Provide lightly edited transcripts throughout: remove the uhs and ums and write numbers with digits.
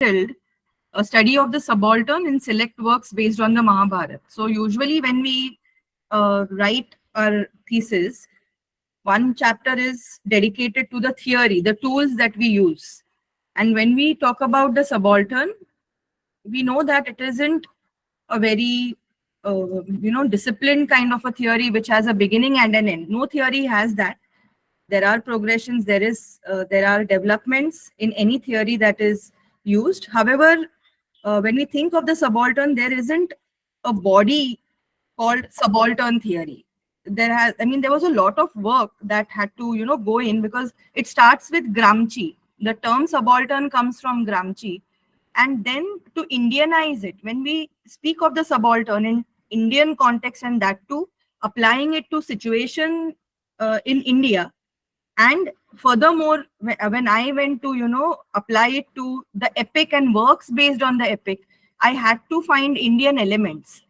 a study of the subaltern in select works based on the Mahabharata. So usually when we write our thesis, one chapter is dedicated to the theory, the tools that we use. And when we talk about the subaltern, we know that it isn't a very disciplined kind of a theory which has a beginning and an end. No theory has that. There are progressions, there are developments in any theory that is used. However, when we think of the subaltern, there isn't a body called subaltern theory. There was a lot of work that had to go in, because it starts with Gramsci. The term subaltern comes from Gramsci, and then to Indianize it, when we speak of the subaltern in Indian context, and that too applying it to situation in India. And furthermore, when I went to apply it to the epic and works based on the epic, I had to find Indian elements.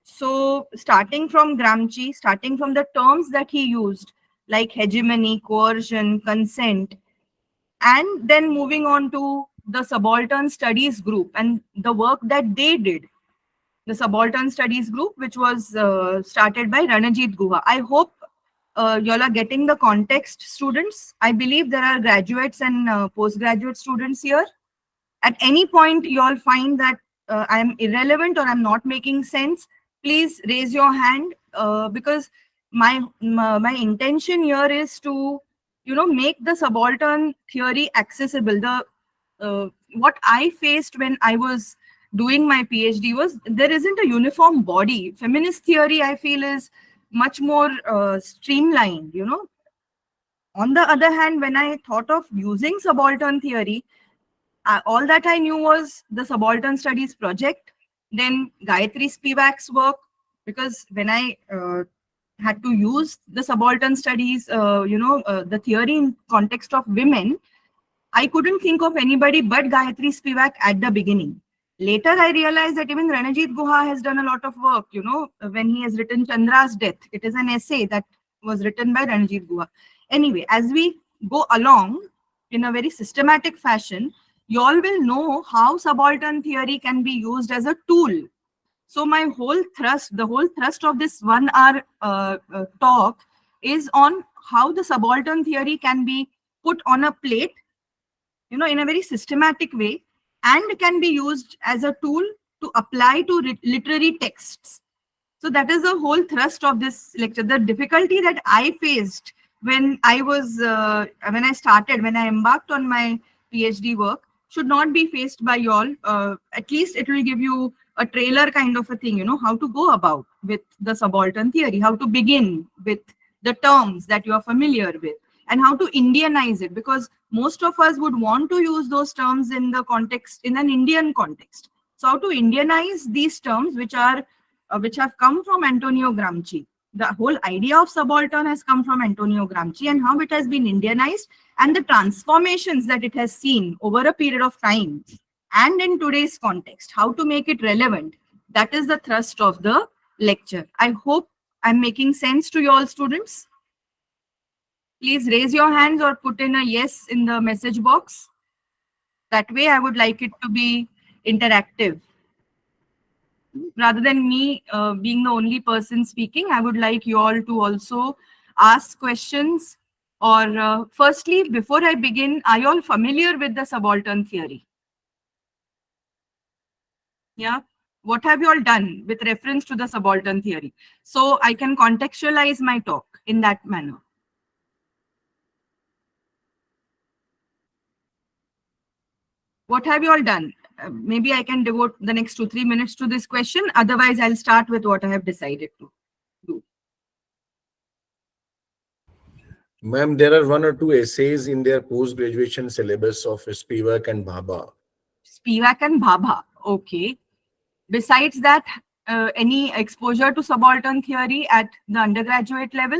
So starting from Gramsci, starting from the terms that he used, like hegemony, coercion, consent, and then moving on to the subaltern studies group and the work that they did, the subaltern studies group, which was started by Ranajit Guha. I hope y'all are getting the context, students. I believe there are graduates and postgraduate students here. At any point y'all find that I'm irrelevant or I'm not making sense, please raise your hand, because my intention here is to make the subaltern theory accessible. What I faced when I was doing my PhD was there isn't a uniform body. Feminist theory, I feel, is much more streamlined. On the other hand, when I thought of using subaltern theory, all that I knew was the subaltern studies project, then Gayatri Spivak's work, because when I had to use the subaltern studies, the theory in context of women, I couldn't think of anybody but Gayatri Spivak at the beginning. Later, I realized that even Ranajit Guha has done a lot of work, when he has written Chandra's Death. It is an essay that was written by Ranajit Guha. Anyway, as we go along in a very systematic fashion, you all will know how subaltern theory can be used as a tool. So my whole thrust, the whole thrust of this 1 hour talk is on how the subaltern theory can be put on a plate, in a very systematic way, and can be used as a tool to apply to literary texts. So that is the whole thrust of this lecture. The difficulty that I faced when I embarked on my PhD work should not be faced by y'all. At least it will give you a trailer kind of a thing, how to go about with the subaltern theory, how to begin with the terms that you are familiar with, and how to Indianize it, because most of us would want to use those terms in the context, in an Indian context. So how to Indianize these terms, which have come from Antonio Gramsci. The whole idea of subaltern has come from Antonio Gramsci, and how it has been Indianized, and the transformations that it has seen over a period of time, and in today's context, how to make it relevant. That is the thrust of the lecture. I hope I'm making sense to you all, students. Please raise your hands or put in a yes in the message box. That way, I would like it to be interactive. Rather than me being the only person speaking, I would like you all to also ask questions. Or firstly, before I begin, are you all familiar with the subaltern theory? Yeah. What have you all done with reference to the subaltern theory? So I can contextualize my talk in that manner. What have you all done? Maybe I can devote the next 2-3 minutes to this question. Otherwise, I'll start with what I have decided to do. Ma'am, there are 1 or 2 essays in their post-graduation syllabus of Spivak and Bhabha. Spivak and Bhabha. Okay. Besides that, any exposure to subaltern theory at the undergraduate level?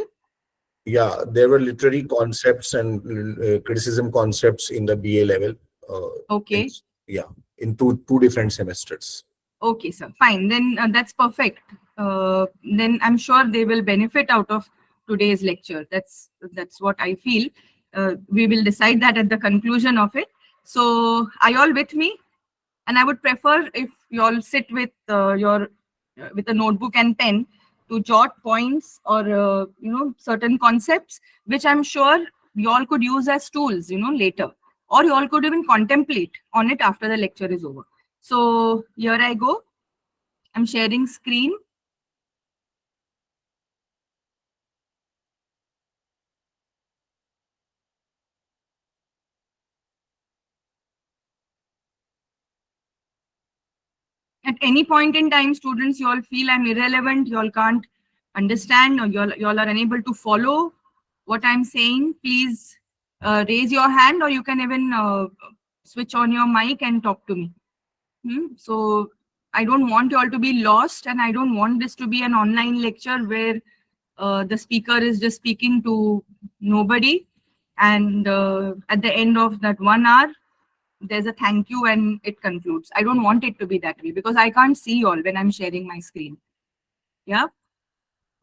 Yeah, there were literary concepts and criticism concepts in the BA level. Okay. In two different semesters. Okay, sir. Fine. Then that's perfect. Then I'm sure they will benefit out of today's lecture. That's what I feel. We will decide that at the conclusion of it. So are you all with me? And I would prefer if you all sit with your with a notebook and pen to jot points or certain concepts which I'm sure you all could use as tools later, or you all could even contemplate on it after the lecture is over. So here I go. I'm sharing screen. At any point in time, students, you all feel I'm irrelevant, you all can't understand, or you all are unable to follow what I'm saying, please raise your hand, or you can even switch on your mic and talk to me. So I don't want you all to be lost, and I don't want this to be an online lecture where the speaker is just speaking to nobody, and at the end of that 1 hour, there's a thank you and it concludes. I don't want it to be that way because I can't see you all when I'm sharing my screen. Yeah.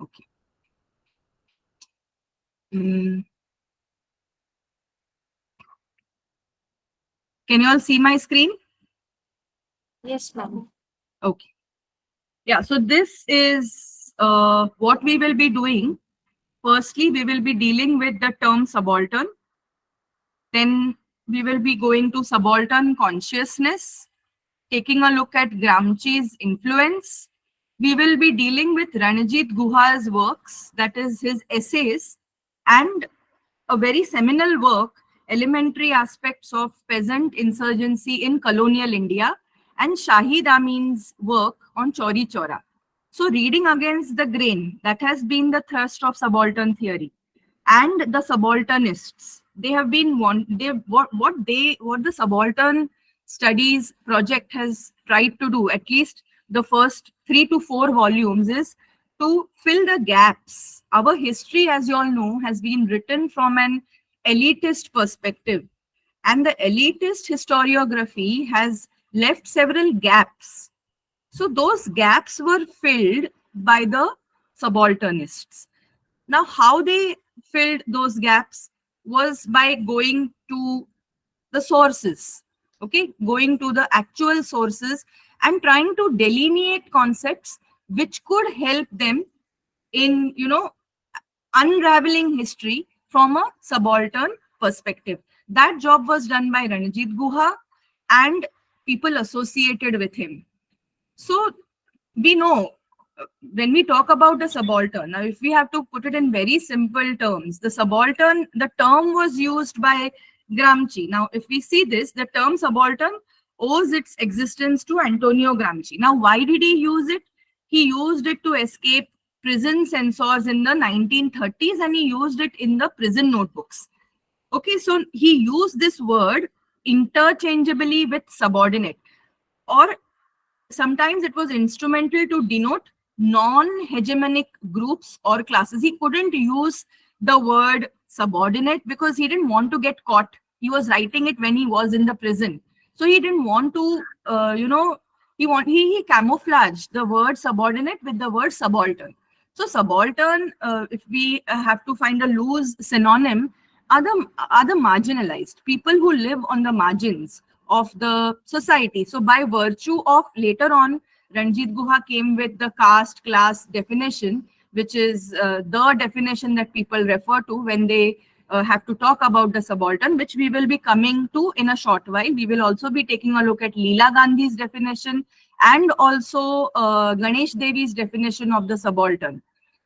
Okay. Mm. Can you all see my screen? Yes, ma'am. Okay. Yeah. So this is what we will be doing. Firstly, we will be dealing with the term subaltern. Then we will be going to subaltern consciousness, taking a look at Gramsci's influence. We will be dealing with Ranjit Guha's works, that is his essays, and a very seminal work, Elementary Aspects of Peasant Insurgency in Colonial India, and Shahid Amin's work on Chauri Chaura. So reading against the grain, that has been the thrust of subaltern theory. And the subalternists, they have been what the subaltern studies project has tried to do, at least the first 3 to 4 volumes, is to fill the gaps. Our history, as you all know, has been written from an elitist perspective, and the elitist historiography has left several gaps. So those gaps were filled by the subalternists. Now, how they filled those gaps was by going to the sources, okay, going to the actual sources and trying to delineate concepts which could help them in, unraveling history from a subaltern perspective. That job was done by Ranjit Guha and people associated with him. So we know when we talk about the subaltern, now if we have to put it in very simple terms, the subaltern, the term was used by Gramsci. Now, if we see this, the term subaltern owes its existence to Antonio Gramsci. Now, why did he use it? He used it to escape prison censors in the 1930s, and he used it in the prison notebooks. Okay, so he used this word interchangeably with subordinate, or sometimes it was instrumental to denote non-hegemonic groups or classes. He couldn't use the word subordinate because he didn't want to get caught. He was writing it when he was in the prison. So he didn't want to, he camouflaged the word subordinate with the word subaltern. So subaltern, if we have to find a loose synonym, are the marginalized, people who live on the margins of the society. So by virtue of, later on, Ranjit Guha came with the caste class definition, which is the definition that people refer to when they have to talk about the subaltern, which we will be coming to in a short while. We will also be taking a look at Leela Gandhi's definition and also Ganesh Devi's definition of the subaltern.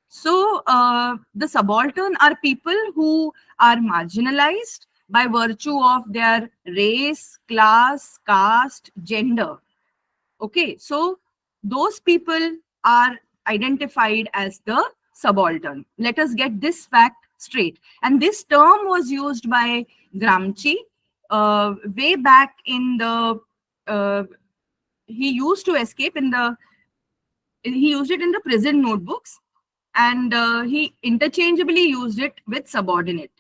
So the subaltern are people who are marginalized by virtue of their race, class, caste, gender. Okay, so those people are identified as the subaltern. Let us get this fact straight. And this term was used by Gramsci way back in the, he used to escape in the, he used it in the prison notebooks, and he interchangeably used it with subordinate.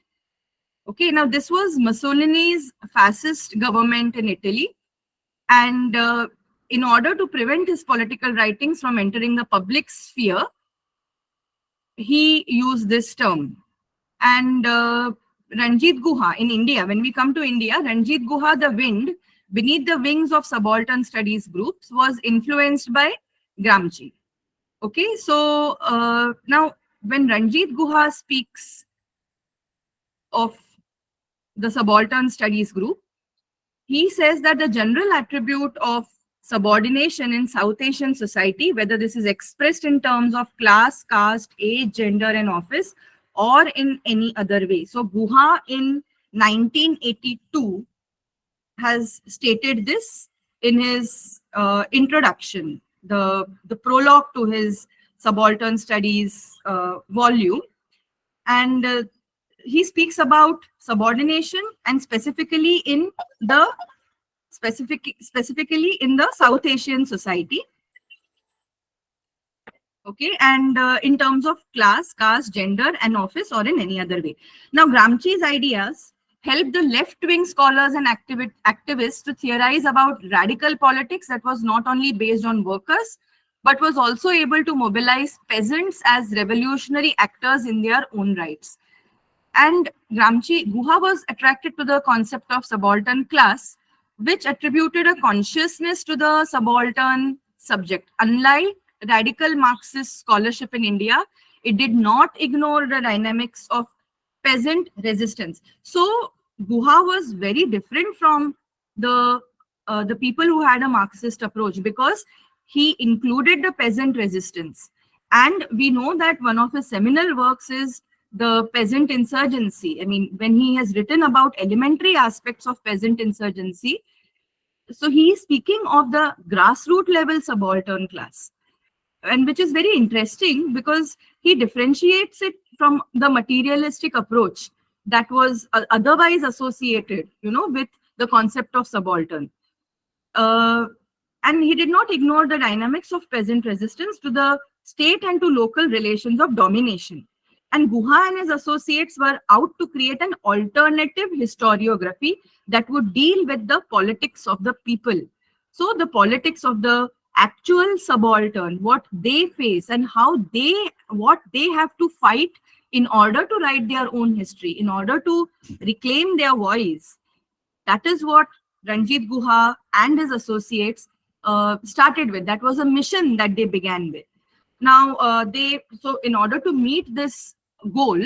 Okay, now this was Mussolini's fascist government in Italy, and in order to prevent his political writings from entering the public sphere, he used this term. And Ranjit Guha in India, when we come to India, Ranjit Guha, the Wind, beneath the wings of subaltern studies groups was influenced by Gramsci. Okay, so now when Ranjit Guha speaks of the subaltern studies group, he says that the general attribute of subordination in South Asian society, whether this is expressed in terms of class, caste, age, gender, and office, or in any other way. So Guha in 1982 has stated this in his introduction, the prologue to his subaltern studies volume. And he speaks about subordination, and specifically in the South Asian society. Okay, and in terms of class, caste, gender, and office, or in any other way. Now, Gramsci's ideas helped the left-wing scholars and activists to theorize about radical politics that was not only based on workers, but was also able to mobilize peasants as revolutionary actors in their own rights. And Guha was attracted to the concept of subaltern class, which attributed a consciousness to the subaltern subject. Unlike radical Marxist scholarship in India, it did not ignore the dynamics of peasant resistance. So Guha was very different from the people who had a Marxist approach, because he included the peasant resistance. And we know that one of his seminal works is the peasant insurgency. I mean, when he has written about elementary aspects of peasant insurgency, so he is speaking of the grassroots level subaltern class, and which is very interesting because he differentiates it from the materialistic approach that was otherwise associated, with the concept of subaltern. And he did not ignore the dynamics of peasant resistance to the state and to local relations of domination. And Guha and his associates were out to create an alternative historiography that would deal with the politics of the people. So the politics of the actual subaltern, what they face and what they have to fight in order to write their own history, in order to reclaim their voice. That is what Ranjit Guha and his associates started with. That was a mission that they began with. Now, so in order to meet this goal,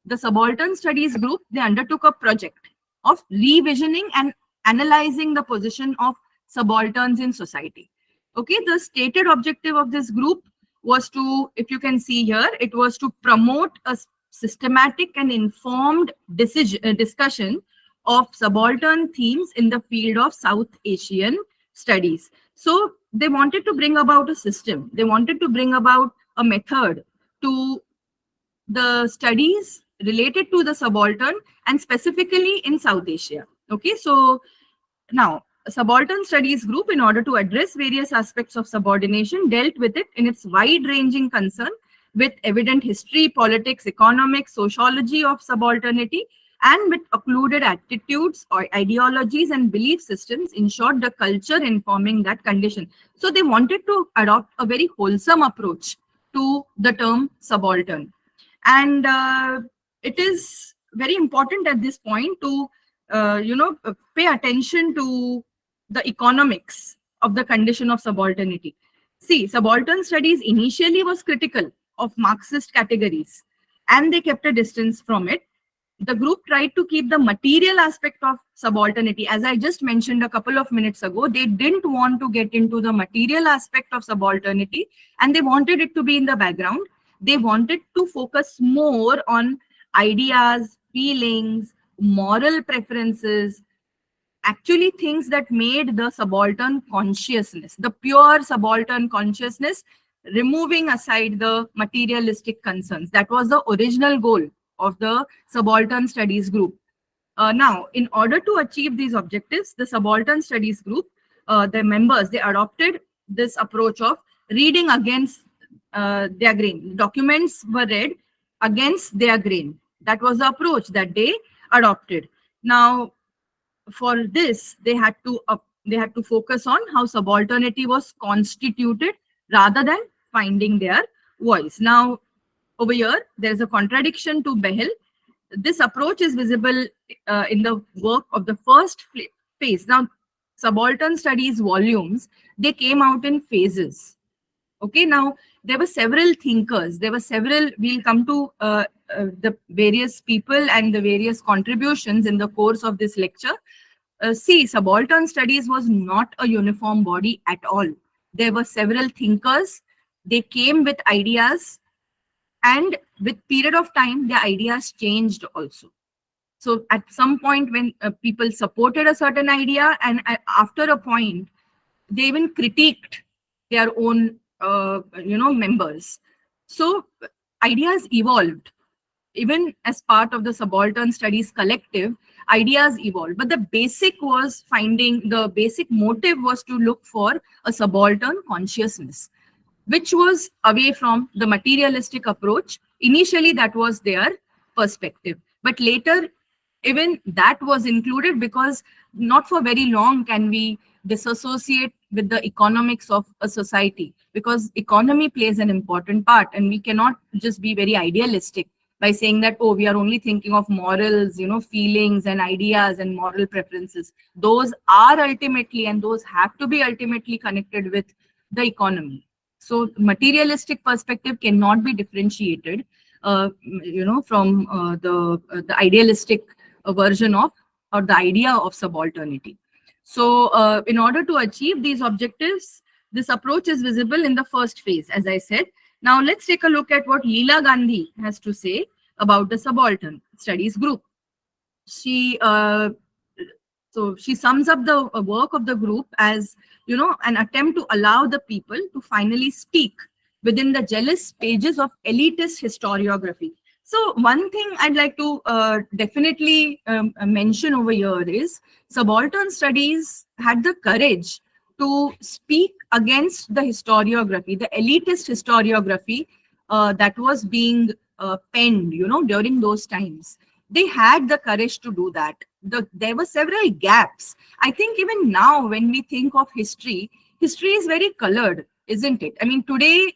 the Subaltern Studies Group, they undertook a project of revisioning and analyzing the position of subalterns in society. Okay, the stated objective of this group was to, if you can see here, it was to promote a systematic and informed discussion of subaltern themes in the field of South Asian studies. So they wanted to bring about a system. They wanted to bring about a method to the studies related to the subaltern, and specifically in South Asia. Okay, so now a subaltern studies group, in order to address various aspects of subordination, dealt with it in its wide-ranging concern with evident history, politics, economics, sociology of subalternity, and with occluded attitudes or ideologies and belief systems, in short, the culture informing that condition. So they wanted to adopt a very wholesome approach to the term subaltern. And it is very important at this point to, pay attention to the economics of the condition of subalternity. See, subaltern studies initially was critical of Marxist categories, and they kept a distance from it. The group tried to keep the material aspect of subalternity. As I just mentioned a couple of minutes ago, they didn't want to get into the material aspect of subalternity, and they wanted it to be in the background. They wanted to focus more on ideas, feelings, moral preferences, actually things that made the subaltern consciousness, the pure subaltern consciousness, removing aside the materialistic concerns. That was the original goal of the Subaltern Studies Group. Now, in order to achieve these objectives, the Subaltern Studies Group, the members, they adopted this approach of reading against their grain. Documents were read against their grain. That was the approach that they adopted. Now, for this, they had to focus on how subalternity was constituted rather than finding their voice. Now, over here, there is a contradiction to Behel. This approach is visible in the work of the first phase. Now, subaltern studies volumes, they came out in phases. Okay, now there were several thinkers, we'll come to the various people and the various contributions in the course of this lecture. See, subaltern studies was not a uniform body at all. There were several thinkers, they came with ideas, and with period of time, their ideas changed also. So at some point when people supported a certain idea, and after a point, they even critiqued their own members. So ideas evolved. Even as part of the subaltern studies collective, ideas evolved, but the basic motive was to look for a subaltern consciousness, which was away from the materialistic approach. Initially that was their perspective, but later even that was included, because not for very long can we disassociate with the economics of a society, because economy plays an important part, and we cannot just be very idealistic by saying that, oh, we are only thinking of morals, feelings and ideas and moral preferences. Those are ultimately, and those have to be ultimately connected with the economy. So materialistic perspective cannot be differentiated from the idealistic version of, or the idea of, subalternity. So in order to achieve these objectives, this approach is visible in the first phase, as I said. Now let's take a look at what Leela Gandhi has to say about the subaltern studies group. She sums up the work of the group as, an attempt to allow the people to finally speak within the jealous pages of elitist historiography. So one thing I'd like to definitely mention over here is subaltern studies had the courage to speak against the historiography, the elitist historiography that was being penned, during those times. They had the courage to do that. There were several gaps. I think even now when we think of history is very colored, isn't it? I mean, today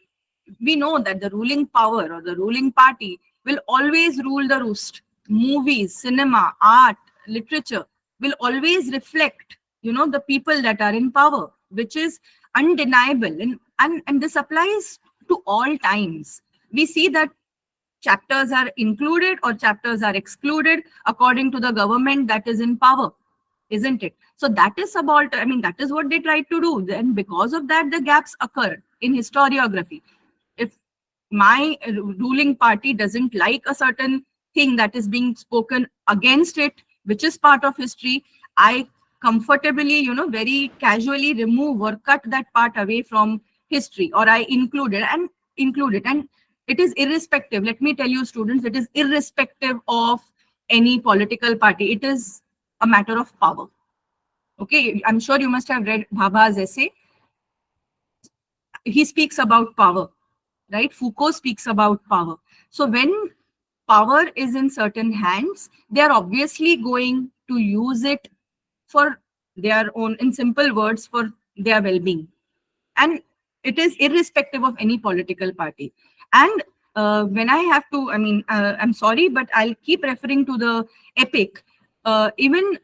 we know that the ruling power or the ruling party will always rule the roost. Movies, cinema, art, literature will always reflect, the people that are in power, which is undeniable. And this applies to all times. We see that chapters are included or chapters are excluded according to the government that is in power, isn't it? So that is subaltern. I mean, that is what they tried to do. Then because of that, the gaps occur in historiography. If my ruling party doesn't like a certain thing that is being spoken against it, which is part of history, I comfortably, very casually remove or cut that part away from history, or I include it. And it is irrespective. Let me tell you, students, it is irrespective of any political party. It is a matter of power. Okay, I'm sure you must have read Bhabha's essay. He speaks about power, right? Foucault speaks about power. So when power is in certain hands, they are obviously going to use it for their own, in simple words, for their well-being. And it is irrespective of any political party. And when I have to, I'm sorry, but I'll keep referring to the epic. Even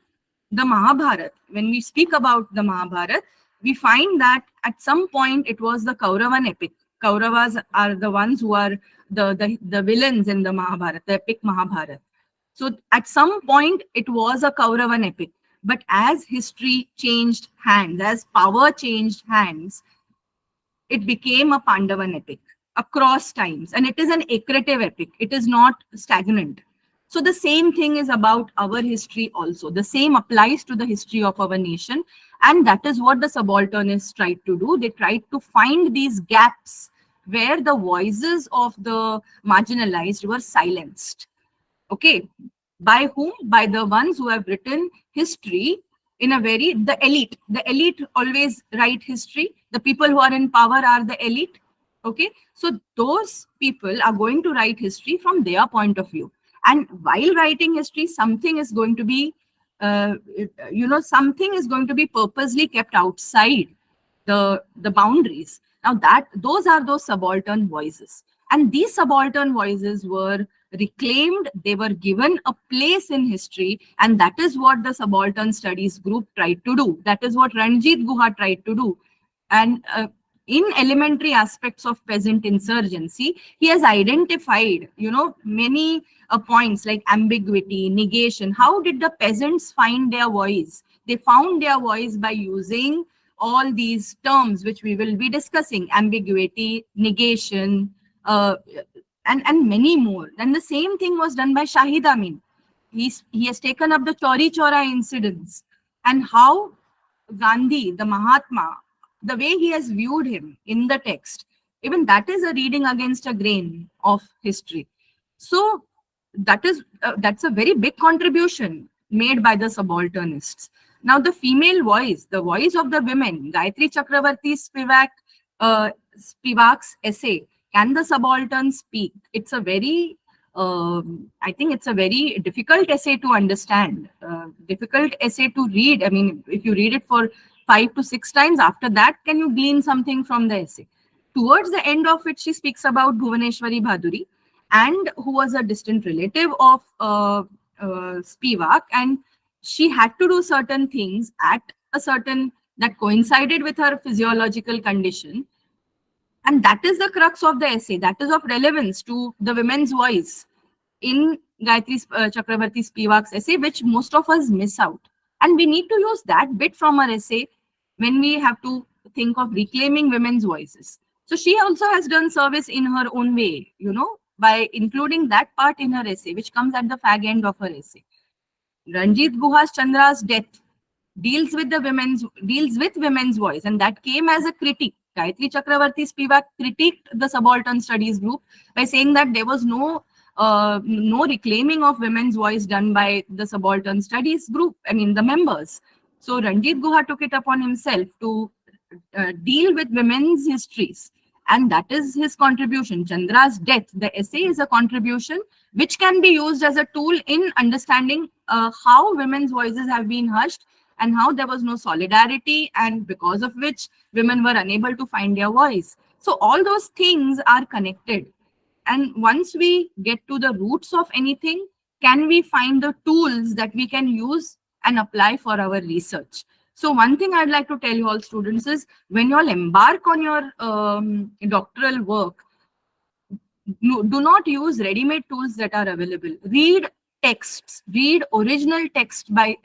the Mahabharata, when we speak about the Mahabharata, we find that at some point it was the Kauravan epic. Kauravas are the ones who are the villains in the Mahabharata, the epic Mahabharata. So at some point it was a Kauravan epic. But as history changed hands, as power changed hands, it became a Pandavan epic across times. And it is an accretive epic. It is not stagnant. So the same thing is about our history also. The same applies to the history of our nation. And that is what the subalternists tried to do. They tried to find these gaps where the voices of the marginalized were silenced. Okay. By whom? By the ones who have written history in a very, the elite. The elite always write history. The people who are in power are the elite. Okay. So those people are going to write history from their point of view. And while writing history, something is going to be, something is going to be purposely kept outside the boundaries. Now those are those subaltern voices. And these subaltern voices were reclaimed, they were given a place in history, and that is what the Subaltern Studies group tried to do. That is what Ranjit Guha tried to do. And in elementary aspects of peasant insurgency, he has identified, many points like ambiguity, negation. How did the peasants find their voice? They found their voice by using all these terms which we will be discussing: ambiguity, negation, uh, and many more. And the same thing was done by Shahid Amin. He has taken up the Chauri Chaura incidents, and how Gandhi, the Mahatma, the way he has viewed him in the text, even that is a reading against a grain of history. So that's a very big contribution made by the subalternists. Now the female voice, the voice of the women, Gayatri Chakravarti Spivak's essay, "Can the Subaltern Speak?" It's a very, I think it's a very difficult essay to understand, difficult essay to read. I mean, if you read it for 5 to 6 times, after that, can you glean something from the essay? Towards the end of it, she speaks about Bhuvaneshwari Bhaduri, and who was a distant relative of Spivak, and she had to do certain things at a certain that coincided with her physiological condition. And that is the crux of the essay. That is of relevance to the women's voice in Gayatri Chakravarti Spivak's essay, which most of us miss out. And we need to use that bit from our essay when we have to think of reclaiming women's voices. So she also has done service in her own way, by including that part in her essay, which comes at the fag end of her essay. Ranjit Guha's Chandra's death deals with women's voice, and that came as a critique. Gayatri Chakravarti Spivak critiqued the Subaltern Studies group by saying that there was no reclaiming of women's voice done by the Subaltern Studies group, I mean the members. So Ranjit Guha took it upon himself to deal with women's histories, and that is his contribution. Chandra's death, the essay, is a contribution which can be used as a tool in understanding how women's voices have been hushed and how there was no solidarity, and because of which women were unable to find their voice. So all those things are connected. And once we get to the roots of anything, can we find the tools that we can use and apply for our research? So one thing I'd like to tell you all students is, when you all embark on your doctoral work, do not use ready-made tools that are available. Read texts, read original text by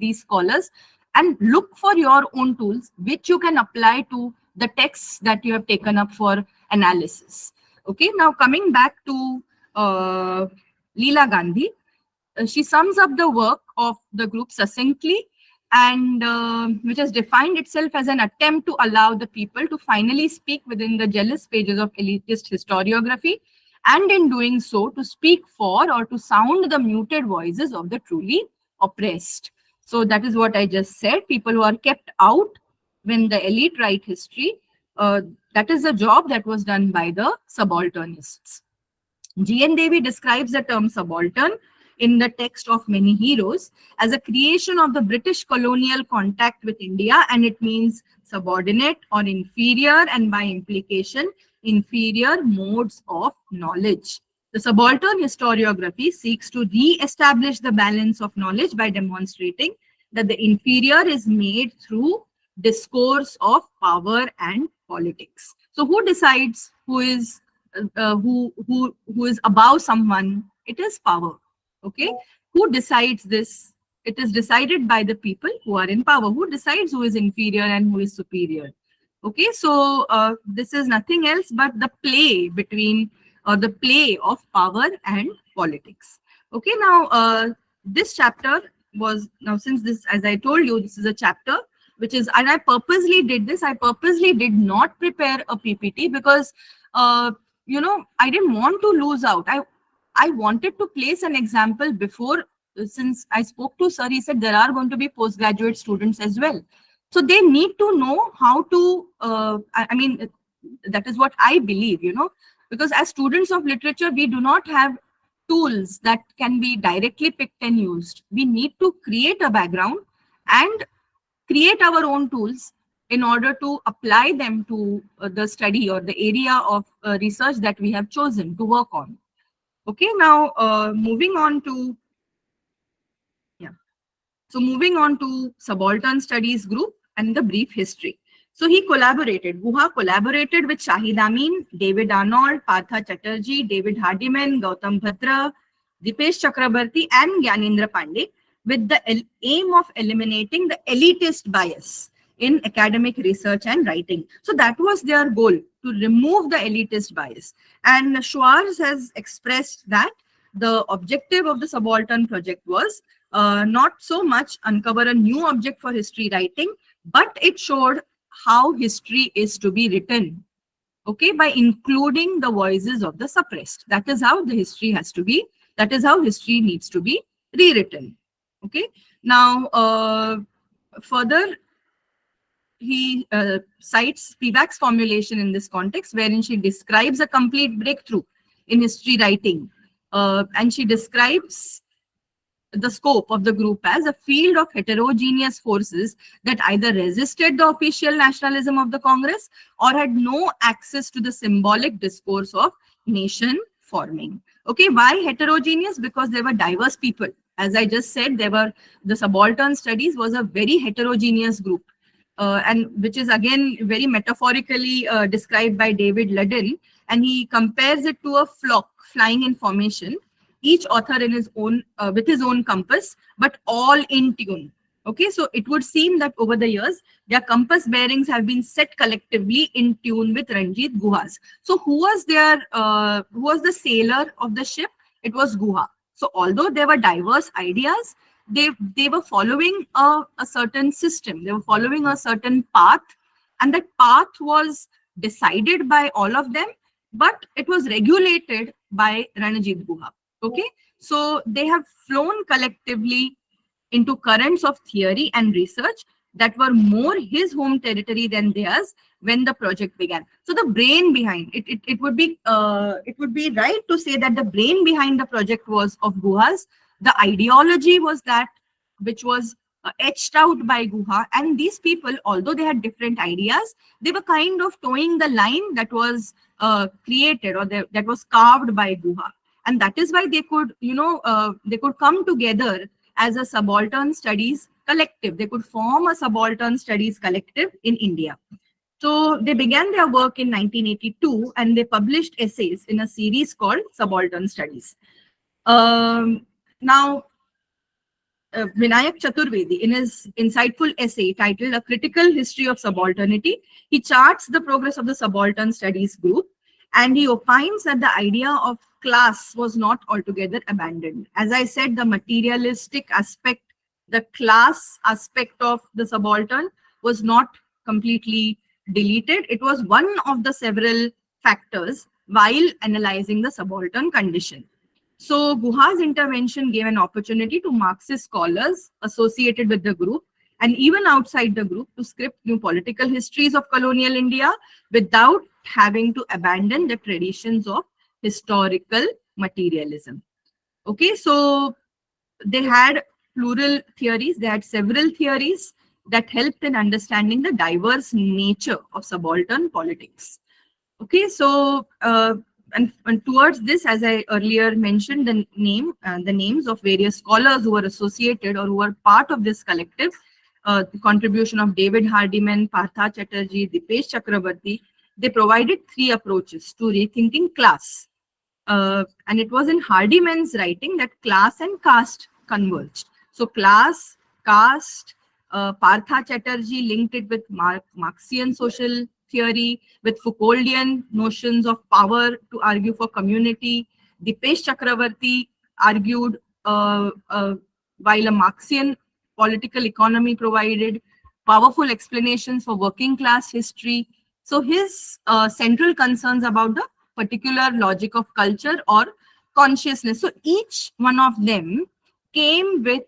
these scholars, and look for your own tools which you can apply to the texts that you have taken up for analysis. Okay, now coming back to Leela Gandhi, she sums up the work of the group succinctly, and which has defined itself as an attempt to allow the people to finally speak within the jealous pages of elitist historiography, and in doing so to speak for or to sound the muted voices of the truly oppressed. So that is what I just said. People who are kept out when the elite write history, that is a job that was done by the subalternists. G.N. Devi describes the term subaltern in the text of Many Heroes as a creation of the British colonial contact with India, and it means subordinate or inferior, and by implication, inferior modes of knowledge. The subaltern historiography seeks to re-establish the balance of knowledge by demonstrating that the inferior is made through discourse of power and politics. So who decides who is above someone? It is power. Okay, who decides this? It is decided by the people who are in power. Who decides who is inferior and who is superior? Okay, so this is nothing else but the play between the play of power and politics. Okay, now this chapter was, now since this, as I told you, this is a chapter which is, and I purposely did this. I purposely did not prepare a PPT because I didn't want to lose out. I wanted to place an example before, since I spoke to sir, he said there are going to be postgraduate students as well. So they need to know how to, that is what I believe, because as students of literature, we do not have tools that can be directly picked and used. We need to create a background and create our own tools in order to apply them to the study or the area of research that we have chosen to work on. Okay, now moving on to moving on to Subaltern Studies Group and the brief history. So he collaborated. Guha collaborated with Shahid Amin, David Arnold, Partha Chatterjee, David Hardiman, Gautam Bhadra, Dipesh Chakrabarti, and Gyanendra Pandey with the aim of eliminating the elitist bias in academic research and writing. So that was their goal, to remove the elitist bias. And Schwarz has expressed that the objective of the Subaltern project was not so much uncover a new object for history writing, but it showed how history is to be written, okay, by including the voices of the suppressed. That is how the history has to be, that is how history needs to be rewritten. Okay, now further he cites Spivak's formulation in this context, wherein she describes a complete breakthrough in history writing, and she describes the scope of the group as a field of heterogeneous forces that either resisted the official nationalism of the Congress or had no access to the symbolic discourse of nation forming. Okay, why heterogeneous? Because there were diverse people. As I just said, the Subaltern Studies was a very heterogeneous group, and which is again very metaphorically described by David Ludden, and he compares it to a flock flying in formation, each author in his own with his own compass, but all in tune. Okay, so it would seem that over the years their compass bearings have been set collectively in tune with Ranjit Guha's. So who was the sailor of the ship? It was Guha. So although there were diverse ideas, they were following a certain system, they were following a certain path, and that path was decided by all of them, but it was regulated by Ranjit Guha. Okay, so they have flown collectively into currents of theory and research that were more his home territory than theirs when the project began. So the brain behind it would be right to say that the brain behind the project was of Guha's. The ideology was that which was etched out by Guha, and these people, although they had different ideas, they were kind of towing the line that was created or that was carved by Guha. And that is why they could, they could come together as a Subaltern Studies collective. They could form a Subaltern Studies collective in India. So they began their work in 1982 and they published essays in a series called Subaltern Studies. Now, Vinayak Chaturvedi, in his insightful essay titled A Critical History of Subalternity, he charts the progress of the Subaltern Studies group, and he opines that the idea of class was not altogether abandoned. As I said, the materialistic aspect, the class aspect of the subaltern was not completely deleted. It was one of the several factors while analyzing the subaltern condition. So Guha's intervention gave an opportunity to Marxist scholars associated with the group and even outside the group to script new political histories of colonial India without having to abandon the traditions of historical materialism. Okay, so they had plural theories, they had several theories that helped in understanding the diverse nature of subaltern politics. Okay, so and towards this, as I earlier mentioned, the names of various scholars who were associated or who were part of this collective, the contribution of David Hardiman, Partha Chatterjee, Dipesh Chakrabarti, they provided three approaches to rethinking class. And it was in Hardiman's writing that class and caste converged. So class, caste, Partha Chatterjee linked it with Marxian social theory, with Foucauldian notions of power to argue for community. Dipesh Chakrabarti argued while a Marxian political economy provided powerful explanations for working class history. So his central concerns about the particular logic of culture or consciousness. So each one of them came with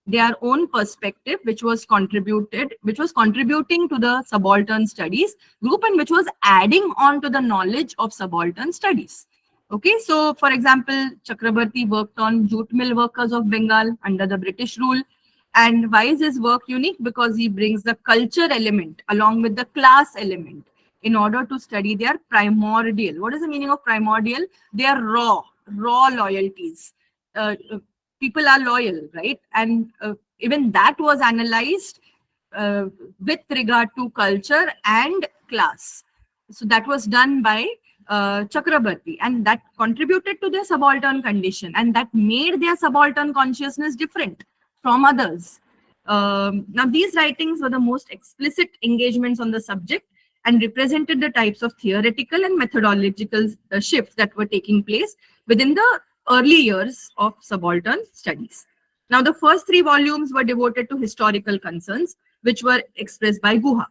their own perspective, which was contributing to the subaltern studies group and which was adding on to the knowledge of subaltern studies. Okay, so for example, Chakrabarti worked on jute mill workers of Bengal under the British rule. And why is his work unique? Because he brings the culture element along with the class element in order to study their primordial. What is the meaning of primordial? They are raw, raw loyalties. People are loyal, right? And even that was analyzed with regard to culture and class. So that was done by Chakrabarti, and that contributed to their subaltern condition, and that made their subaltern consciousness different from others. Now, these writings were the most explicit engagements on the subject and represented the types of theoretical and methodological shifts that were taking place within the early years of subaltern studies. Now, the first 3 volumes were devoted to historical concerns, which were expressed by Guha.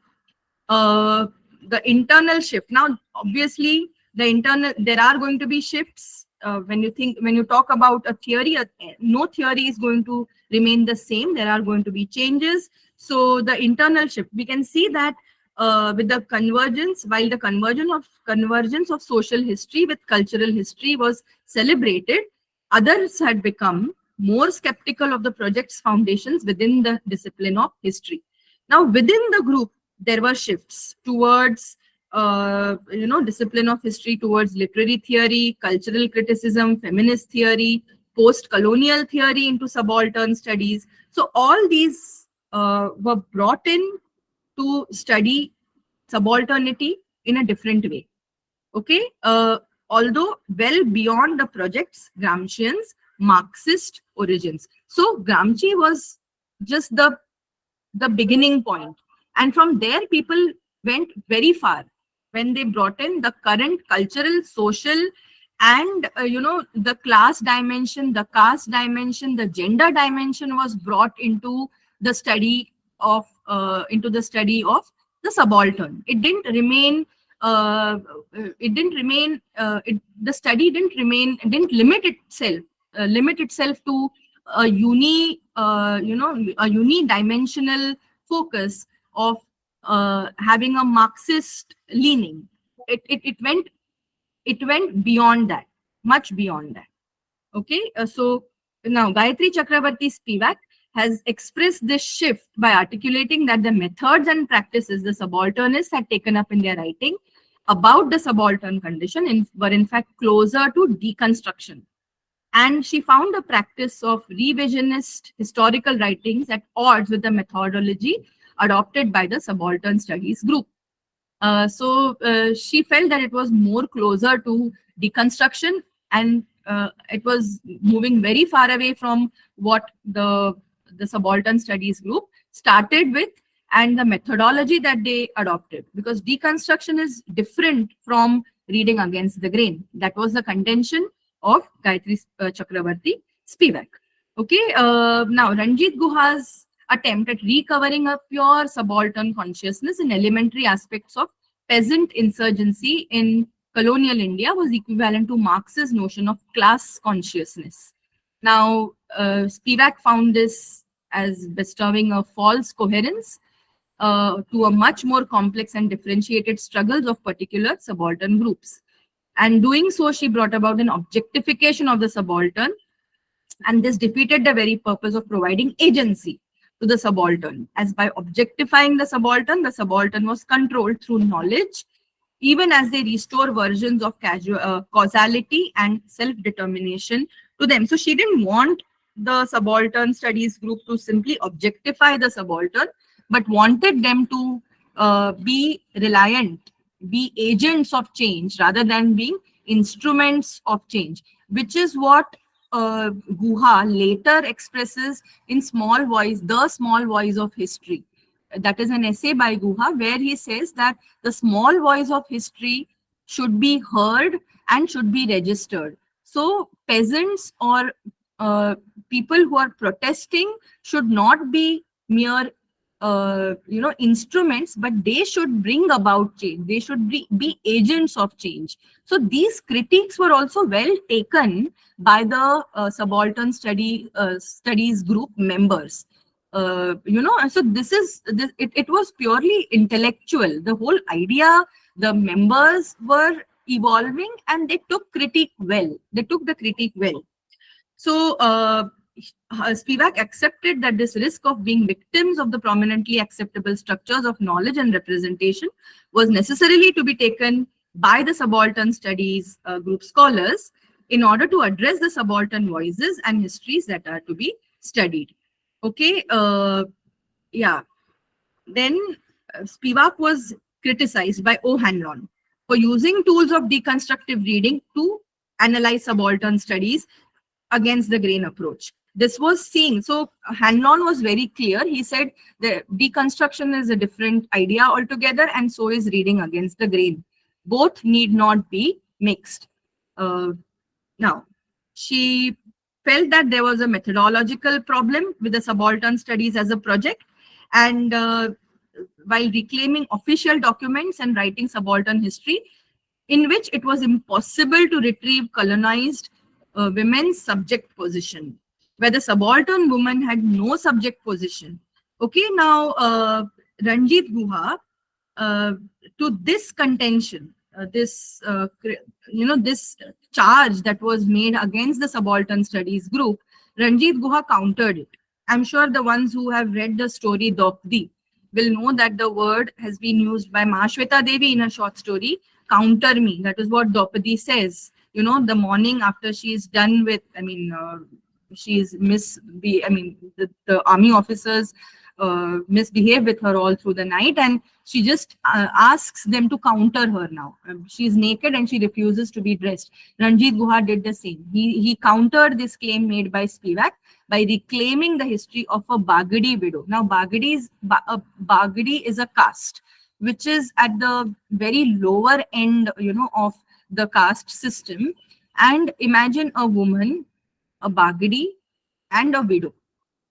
The internal shift. Now, obviously, there are going to be shifts. When you talk about a theory, no theory is going to remain the same. There are going to be changes. So the internal shift, we can see that with the convergence, while the convergence of social history with cultural history was celebrated, others had become more skeptical of the project's foundations within the discipline of history. Now, within the group, there were shifts towards discipline of history, towards literary theory, cultural criticism, feminist theory, post-colonial theory into subaltern studies. So all these were brought in to study subalternity in a different way. Okay, although well beyond the project's Gramscian's Marxist origins. So Gramsci was just the beginning point, and from there people went very far when they brought in the current cultural, social, and the class dimension, the caste dimension, the gender dimension was brought into the study of the subaltern. It didn't remain. The study didn't limit itself to a unidimensional focus of having a Marxist leaning. It went beyond that, much beyond that. Okay, so now Gayatri Chakrabarti Spivak has expressed this shift by articulating that the methods and practices the subalternists had taken up in their writing about the subaltern condition were in fact closer to deconstruction. And she found the practice of revisionist historical writings at odds with the methodology adopted by the subaltern studies group. So she felt that it was more closer to deconstruction, and it was moving very far away from what the subaltern studies group started with and the methodology that they adopted, because deconstruction is different from reading against the grain. That was the contention of Gayatri Chakrabarti Spivak. Okay, now Ranjit Guha's attempt at recovering a pure subaltern consciousness in elementary aspects of peasant insurgency in colonial India was equivalent to Marx's notion of class consciousness. Now, Spivak found this as bestowing a false coherence to a much more complex and differentiated struggles of particular subaltern groups. And doing so, she brought about an objectification of the subaltern, and this defeated the very purpose of providing agency to the subaltern, as by objectifying the subaltern was controlled through knowledge, even as they restore versions of causality and self-determination to them. So she didn't want the subaltern studies group to simply objectify the subaltern, but wanted them to be reliant, be agents of change rather than being instruments of change, which is what Guha later expresses in Small Voice, The Small Voice of History. That is an essay by Guha where he says that the small voice of history should be heard and should be registered. So peasants or people who are protesting should not be mere instruments, but they should bring about change. They should be agents of change. So these critiques were also well taken by the subaltern studies group members. So it was purely intellectual. The whole idea, the members were evolving, and they took critique well. They took the critique well. So Spivak accepted that this risk of being victims of the prominently acceptable structures of knowledge and representation was necessarily to be taken by the subaltern studies group scholars in order to address the subaltern voices and histories that are to be studied. Okay, yeah. Then Spivak was criticized by O'Hanlon for using tools of deconstructive reading to analyze subaltern studies against the grain approach. This was seen. So Hanlon was very clear. He said the deconstruction is a different idea altogether, and so is reading against the grain. Both need not be mixed. Now, she felt that there was a methodological problem with the subaltern studies as a project, and while reclaiming official documents and writing subaltern history, in which it was impossible to retrieve colonized women's subject position, where the subaltern woman had no subject position. Okay, now Ranjit Guha, to this contention, this this charge that was made against the subaltern studies group, Ranjit Guha countered it. I'm sure the ones who have read the story Dopdi will know that the word has been used by Mahashweta Devi in a short story, counter me. That is what Dopadi says. You know, the morning after she is done with, she's the army officers misbehave with her all through the night, and she just asks them to counter her now. She's naked and she refuses to be dressed. Ranjit Guha did the same. He countered this claim made by Spivak by reclaiming the history of a Bagadi widow. Now, Bagadi is a caste which is at the very lower end, of the caste system. And imagine a woman, a Bagadi, and a widow.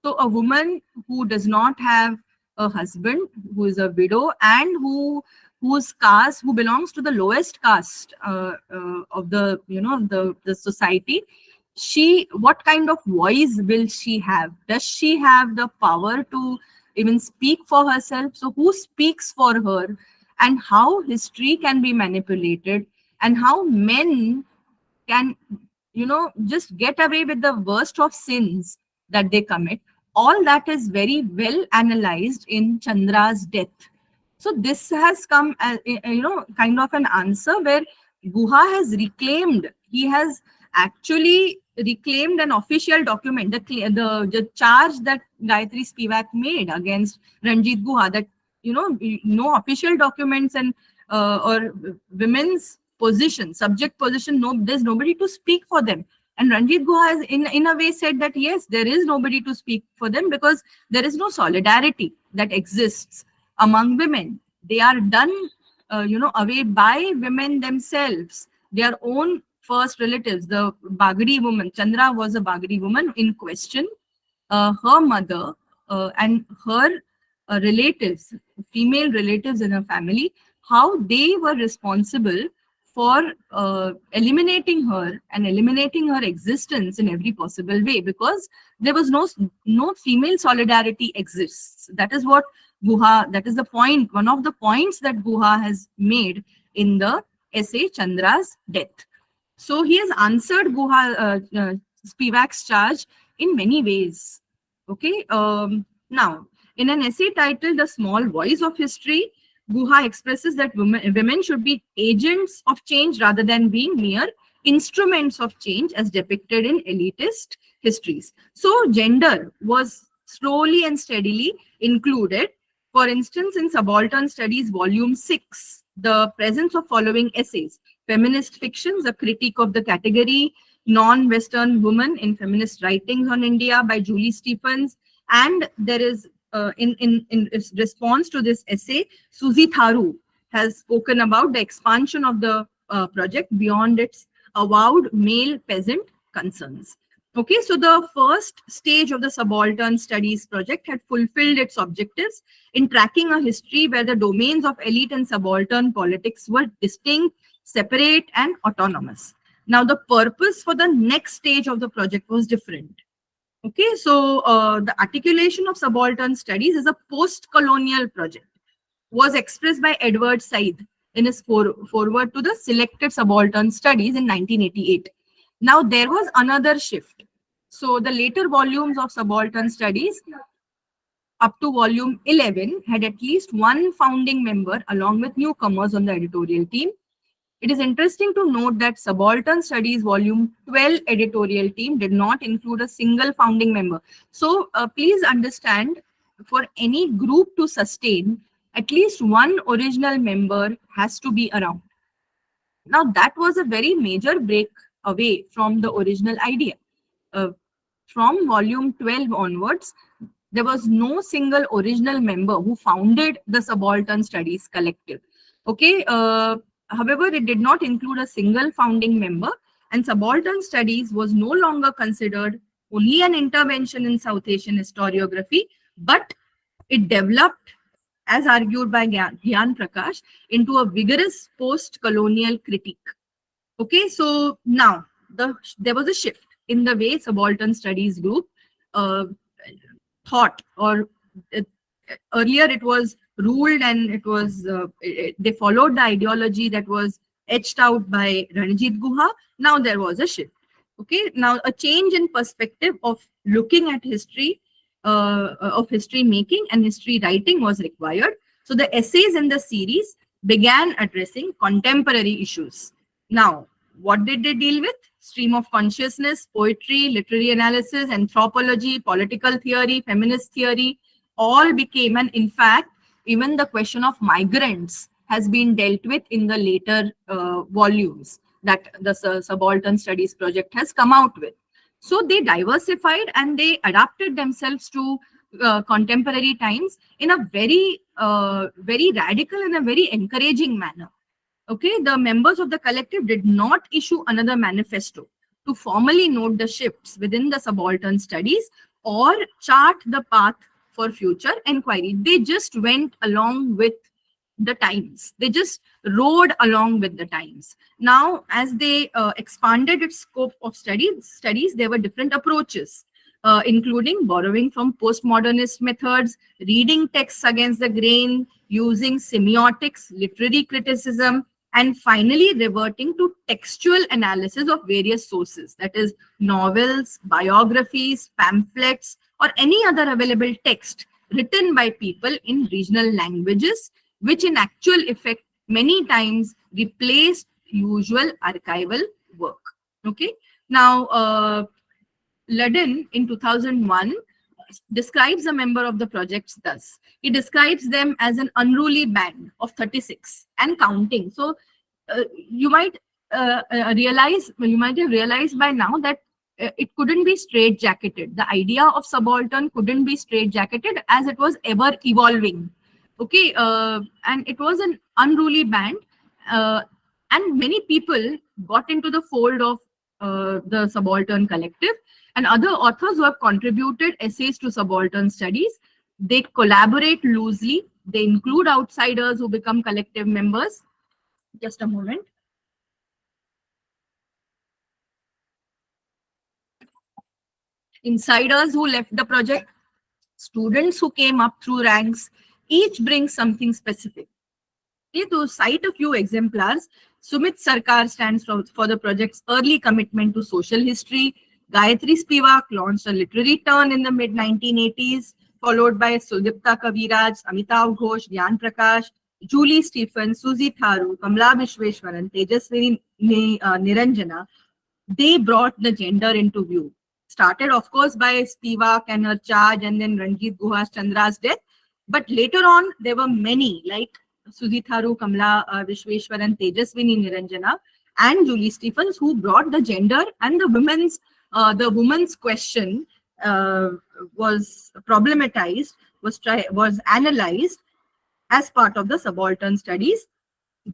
So a woman who does not have a husband, who is a widow, and who belongs to the lowest caste of the the society, what kind of voice will she have? Does she have the power to even speak for herself? So who speaks for her? And how history can be manipulated, and how men can just get away with the worst of sins that they commit. All that is very well analyzed in Chandra's death. So this has come as kind of an answer where Guha has reclaimed. He has actually reclaimed an official document, the charge that Gayatri Spivak made against Ranjit Guha, that no official documents and or women's position, subject position, there's nobody to speak for them. And Ranjit Guha has in a way said that yes, there is nobody to speak for them because there is no solidarity that exists among women. They are done away by women themselves, their own first relatives. The Bagadi woman, Chandra was a Bagadi woman in question. Her mother and her relatives, female relatives in her family, how they were responsible for eliminating her and eliminating her existence in every possible way, because there was no female solidarity exists. That is what Guha, that is the point, one of the points that Guha has made in the essay Chandra's Death. So he has answered Spivak's charge in many ways. Okay. Now, in an essay titled The Small Voice of History, Guha expresses that women should be agents of change rather than being mere instruments of change as depicted in elitist histories. So gender was slowly and steadily included. For instance, in Subaltern Studies, Volume 6, the presence of following essays: Feminist Fictions, a critique of the category, Non-Western Women in Feminist Writings on India by Julie Stephens. And there is in response to this essay, Suzy Tharu has spoken about the expansion of the project beyond its avowed male peasant concerns. Okay, so the first stage of the Subaltern Studies project had fulfilled its objectives in tracking a history where the domains of elite and subaltern politics were distinct, separate, and autonomous. Now, the purpose for the next stage of the project was different. Okay, so the articulation of subaltern studies as a post-colonial project was expressed by Edward Said in his foreword to the Selected Subaltern Studies in 1988. Now, there was another shift. So the later volumes of Subaltern Studies, up to volume 11, had at least one founding member along with newcomers on the editorial team. It is interesting to note that Subaltern Studies Volume 12 editorial team did not include a single founding member. So please understand, for any group to sustain, at least one original member has to be around. Now, that was a very major break away from the original idea. Uh, from volume 12 onwards, there was no single original member who founded the Subaltern Studies Collective. Okay, however, it did not include a single founding member, and Subaltern Studies was no longer considered only an intervention in South Asian historiography, but it developed, as argued by Gyan Prakash, into a vigorous post-colonial critique. Okay, so now there was a shift in the way Subaltern Studies Group uh, thought, or uh, earlier it was ruled, and it was they followed the ideology that was etched out by Ranjit Guha. Now there was a shift. Okay, now a change in perspective of looking at history, of history making and history writing was required. So the essays in the series began addressing contemporary issues. Now, what did they deal with? Stream of consciousness, poetry, literary analysis, anthropology, political theory, feminist theory, all became, and in fact, even the question of migrants has been dealt with in the later volumes that the Subaltern Studies project has come out with. So they diversified and they adapted themselves to contemporary times in a very, very radical and a very encouraging manner. Okay, the members of the collective did not issue another manifesto to formally note the shifts within the Subaltern Studies or chart the path for future inquiry. They just went along with the times. They just rode along with the times. Now, as they expanded its scope of studies, there were different approaches, including borrowing from postmodernist methods, reading texts against the grain, using semiotics, literary criticism, and finally reverting to textual analysis of various sources, that is novels, biographies, pamphlets, or any other available text written by people in regional languages, which in actual effect many times replaced usual archival work. Okay, now Ludden in 2001 describes a member of the projects thus. He describes them as an unruly band of 36 and counting. So you might have realized by now that it couldn't be straight-jacketed. The idea of subaltern couldn't be straight-jacketed, as it was ever evolving. Okay, and it was an unruly band, and many people got into the fold of the Subaltern Collective, and other authors who have contributed essays to Subaltern Studies. They collaborate loosely. They include outsiders who become collective members. Just a moment. Insiders who left the project, students who came up through ranks, each brings something specific. Okay, to cite a few exemplars, Sumit Sarkar stands for the project's early commitment to social history. Gayatri Spivak launched a literary turn in the mid-1980s, followed by Sudipta Kaviraj, Amitav Ghosh, Gyan Prakash, Julie Stephen, Suzy Tharu, Kamla Vishweshwaran, Tejaswini Niranjana. They brought the gender into view. Started, of course, by Spivak and her charge, and then Ranjit Guha Chandra's death. But later on, there were many, like Suzy Tharu, Kamla Vishweshwaran, Tejaswini Niranjana, and Julie Stephens, who brought the gender and the women's question was problematized, was analyzed as part of the Subaltern Studies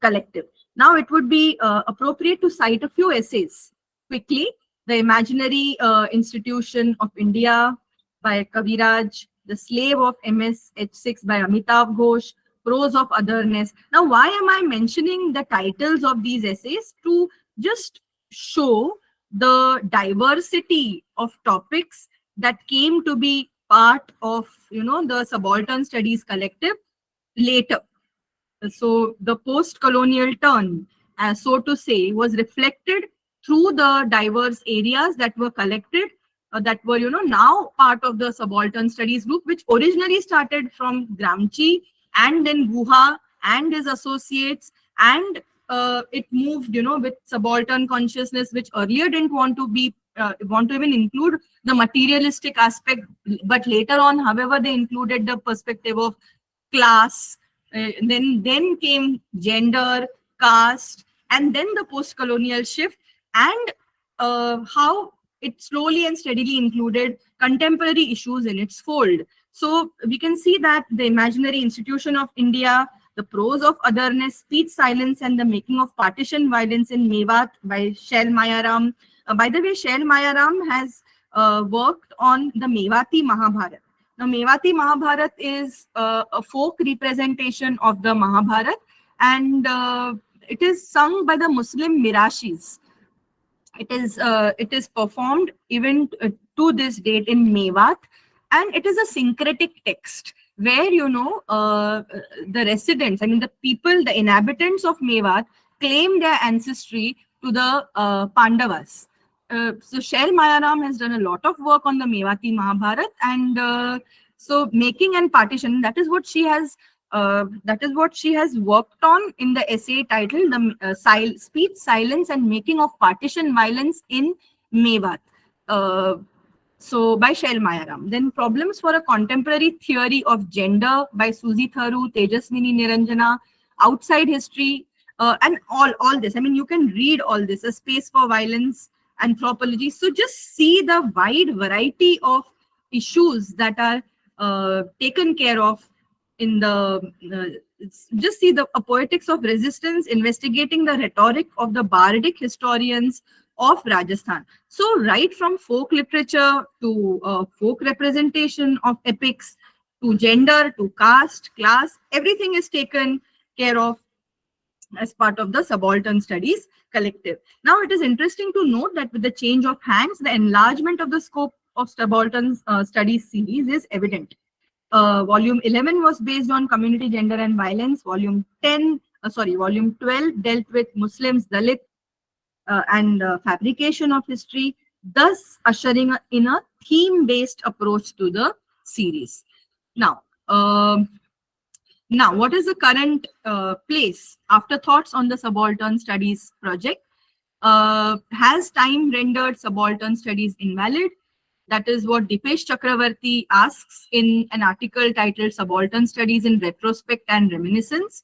Collective. Now, it would be appropriate to cite a few essays quickly. The Imaginary Institution of India by Kaviraj, The Slave of MS-H6 by Amitav Ghosh, Prose of Otherness. Now, why am I mentioning the titles of these essays? To just show the diversity of topics that came to be part of, the Subaltern Studies Collective later. So the post-colonial turn, so to say, was reflected through the diverse areas that were collected, that were, now part of the Subaltern Studies group, which originally started from Gramsci and then Guha and his associates, and it moved, with subaltern consciousness, which earlier didn't want to even include the materialistic aspect, but later on, however, they included the perspective of class. Then came gender, caste, and then the post-colonial shift, and how it slowly and steadily included contemporary issues in its fold. So we can see that the imaginary institution of India, the prose of otherness, speech silence, and the making of partition violence in Mewat by Shail Mayaram. By the way, Shail Mayaram has worked on the Mewati Mahabharat. Now, Mewati Mahabharat is a folk representation of the Mahabharat, and it is sung by the Muslim Mirashis. It is performed even to this date in Mewat, and it is a syncretic text where the residents, I mean the people, the inhabitants of Mewat claim their ancestry to the Pandavas. So Shail Mayaram has done a lot of work on the Mewati Mahabharat, and so making and partition, that is what she has worked on in the essay titled the Speech Silence and Making of Partition Violence in Mewat. So by Shail Mayaram. Then Problems for a Contemporary Theory of Gender by Suzy Tharu, Tejaswini Niranjana, Outside History, and all this. I mean, you can read all this, A Space for Violence, Anthropology. So just see the wide variety of issues that are taken care of in just see the poetics of resistance, investigating the rhetoric of the bardic historians of Rajasthan. So right from folk literature to folk representation of epics, to gender, to caste, class, everything is taken care of as part of the Subaltern Studies collective. Now, it is interesting to note that with the change of hands, the enlargement of the scope of Subaltern Studies series is evident. Volume 11 was based on community, gender, and violence. Volume 12 dealt with Muslims, Dalit, and fabrication of history, thus ushering in a theme-based approach to the series. Now, what is the current place? Afterthoughts on the Subaltern Studies project. Has time rendered Subaltern Studies invalid? That is what Dipesh Chakravarti asks in an article titled Subaltern Studies in Retrospect and Reminiscence.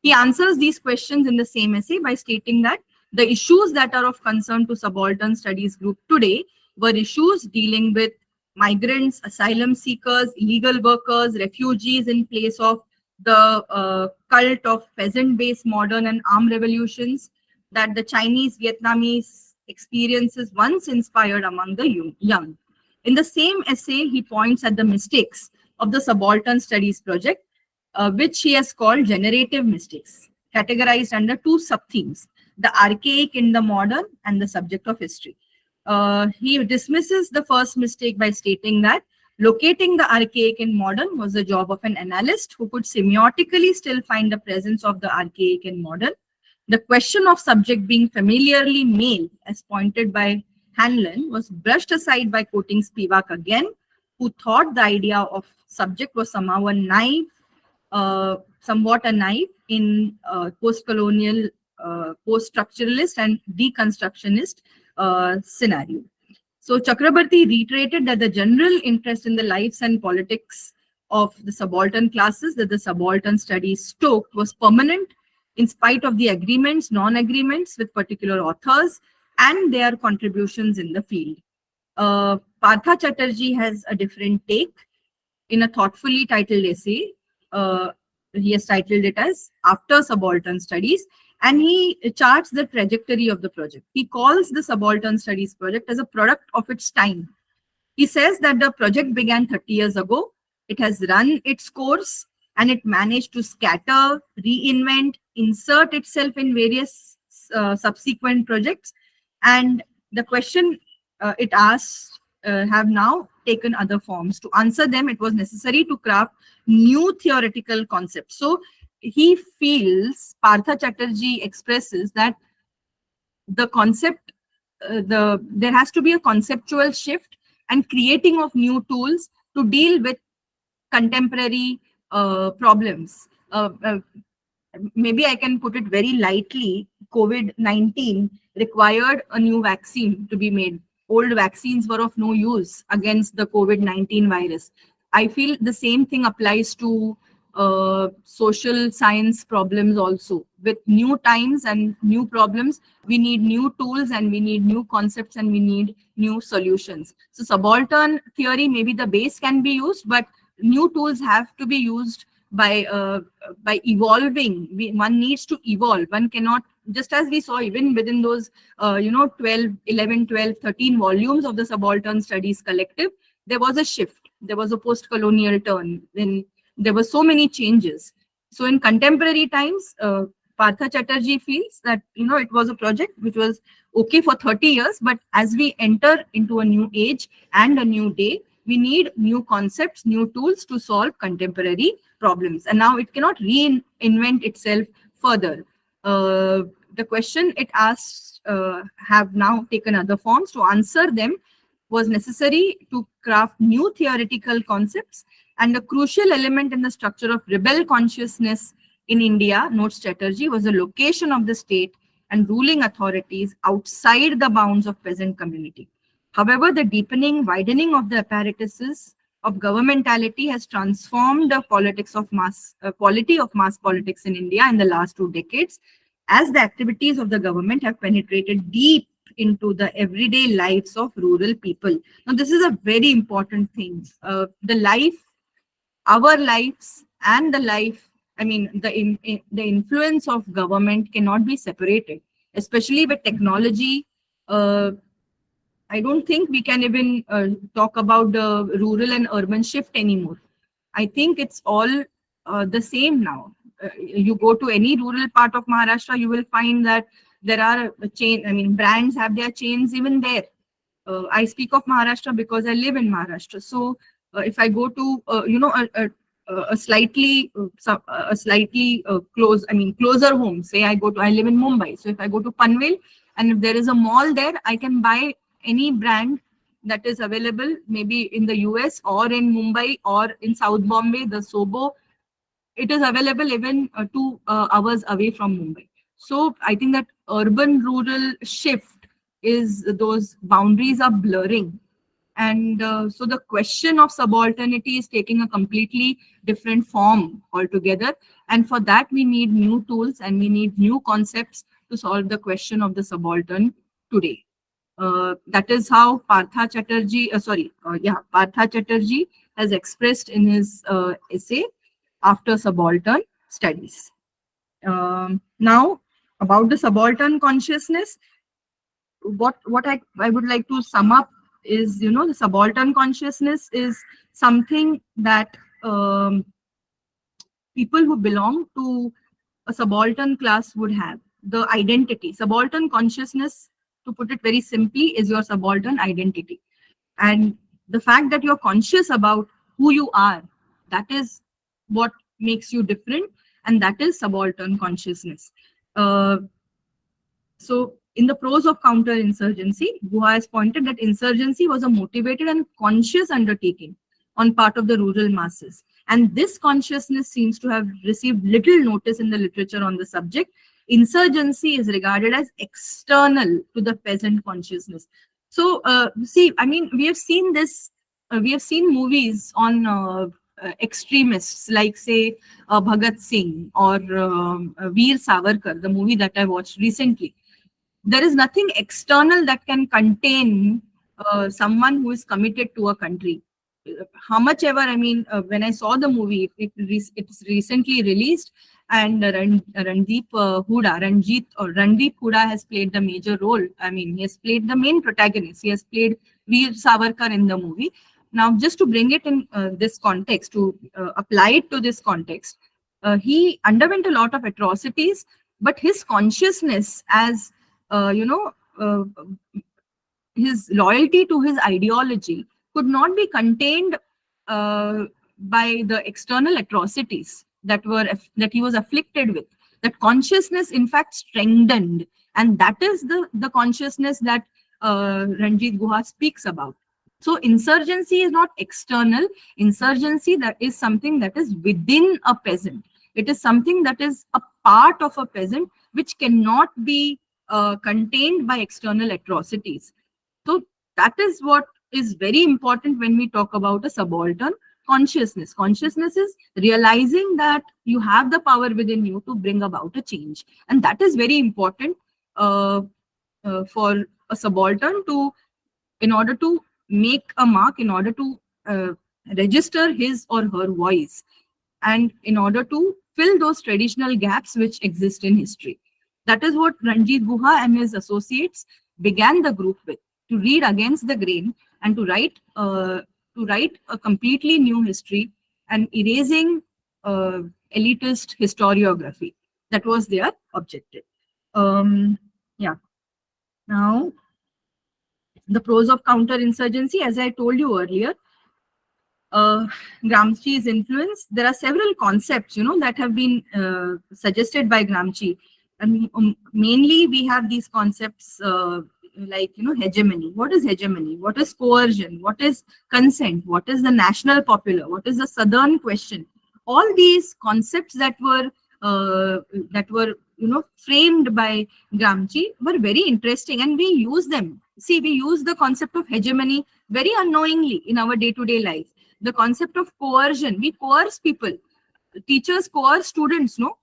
He answers these questions in the same essay by stating that the issues that are of concern to Subaltern Studies group today were issues dealing with migrants, asylum seekers, illegal workers, refugees in place of the cult of peasant-based modern and armed revolutions that the Chinese, Vietnamese experiences once inspired among the young. In the same essay, he points at the mistakes of the Subaltern Studies project, which he has called generative mistakes, categorized under two sub-themes, the archaic in the modern and the subject of history. He dismisses the first mistake by stating that locating the archaic in modern was the job of an analyst who could semiotically still find the presence of the archaic in modern. The question of subject being familiarly male, as pointed by Hanlon, was brushed aside by quoting Spivak again, who thought the idea of subject was somehow somewhat a knife in post-colonial, post-structuralist and deconstructionist scenario. So Chakrabarti reiterated that the general interest in the lives and politics of the subaltern classes that the Subaltern Studies stoked was permanent in spite of the agreements, non-agreements with particular authors and their contributions in the field. Partha Chatterjee has a different take in a thoughtfully titled essay. He has titled it as After Subaltern Studies, and he charts the trajectory of the project. He calls the Subaltern Studies project as a product of its time. He says that the project began 30 years ago. It has run its course and it managed to scatter, reinvent, insert itself in various subsequent projects. And the question it asks have now taken other forms. To answer them, it was necessary to craft new theoretical concepts. So he feels, Partha Chatterjee expresses that the concept, there has to be a conceptual shift and creating of new tools to deal with contemporary problems. maybe I can put it very lightly, COVID-19 required a new vaccine to be made. Old vaccines were of no use against the COVID-19 virus. I feel the same thing applies to social science problems also. With new times and new problems, we need new tools and we need new concepts and we need new solutions. So subaltern theory, maybe the base can be used, but new tools have to be used by evolving. One needs to evolve. One cannot, just as we saw even within those 12 11 12 13 volumes of the subaltern studies collective, there was a shift, there was a post-colonial turn, then there were so many changes. So in contemporary times, Partha Chatterjee feels that it was a project which was okay for 30 years, but as we enter into a new age and a new day, we need new concepts, new tools to solve contemporary problems. And now it cannot reinvent itself further. The question it asks have now taken other forms. To answer them was necessary to craft new theoretical concepts, and a crucial element in the structure of rebel consciousness in India, notes Chatterjee, was the location of the state and ruling authorities outside the bounds of peasant community. However, the widening of the apparatuses of governmentality has transformed the quality of mass politics in India in the last 2 decades, as the activities of the government have penetrated deep into the everyday lives of rural people. Now, this is a very important thing. Our lives and the influence of government cannot be separated, especially with technology. I don't think we can even talk about the rural and urban shift anymore. I think it's all the same now. You go to any rural part of Maharashtra, you will find that there are brands have their chains even there. I speak of Maharashtra because I live in Maharashtra. So if I go to a slightly closer home, say I live in Mumbai. So if I go to Panvel and if there is a mall there, I can buy any brand that is available, maybe in the US or in Mumbai or in South Bombay, the Sobo. It is available even 2 hours away from Mumbai. So I think that urban-rural shift is, those boundaries are blurring. And so the question of subalternity is taking a completely different form altogether. And for that, we need new tools and we need new concepts to solve the question of the subaltern today. That is how Partha Chatterjee has expressed in his essay After Subaltern Studies. Now, about the subaltern consciousness, what I would like to sum up is, the subaltern consciousness is something that people who belong to a subaltern class would have. The identity, subaltern consciousness, to put it very simply, is your subaltern identity. And the fact that you're conscious about who you are, that is what makes you different, and that is subaltern consciousness. So in the prose of counterinsurgency, Guha has pointed that insurgency was a motivated and conscious undertaking on part of the rural masses. And this consciousness seems to have received little notice in the literature on the subject. Insurgency is regarded as external to the peasant consciousness. So, we have seen this, we have seen movies on extremists like, say, Bhagat Singh or Veer Savarkar, the movie that I watched recently. There is nothing external that can contain someone who is committed to a country. How much ever, when I saw the movie, it's recently released, and Randeep Hooda has played the major role. He has played the main protagonist. He has played Veer Savarkar in the movie. Now, just to bring it in this context, to apply it to this context, he underwent a lot of atrocities, but his consciousness as his loyalty to his ideology could not be contained by the external atrocities that he was afflicted with. That consciousness, in fact, strengthened, and that is the consciousness that Ranjit Guha speaks about. So insurgency is not external. Insurgency, that is something that is within a peasant. It is something that is a part of a peasant which cannot be contained by external atrocities. So that is what is very important when we talk about a subaltern consciousness. Consciousness is realizing that you have the power within you to bring about a change. And that is very important for a subaltern to, in order to make a mark, in order to register his or her voice, and in order to fill those traditional gaps which exist in history. That is what Ranjit Guha and his associates began the group with, to read against the grain and to write a completely new history and erasing elitist historiography. That was their objective. Yeah. Now, the pros of counterinsurgency, as I told you earlier, Gramsci's influence. There are several concepts, that have been suggested by Gramsci, and mainly we have these concepts like hegemony. What is hegemony? What is coercion? What is consent? What is the national popular? What is the southern question? All these concepts that were framed by Gramsci were very interesting, and we use them. See, we use the concept of hegemony very unknowingly in our day-to-day life. The concept of coercion, we coerce people. Teachers coerce students, no?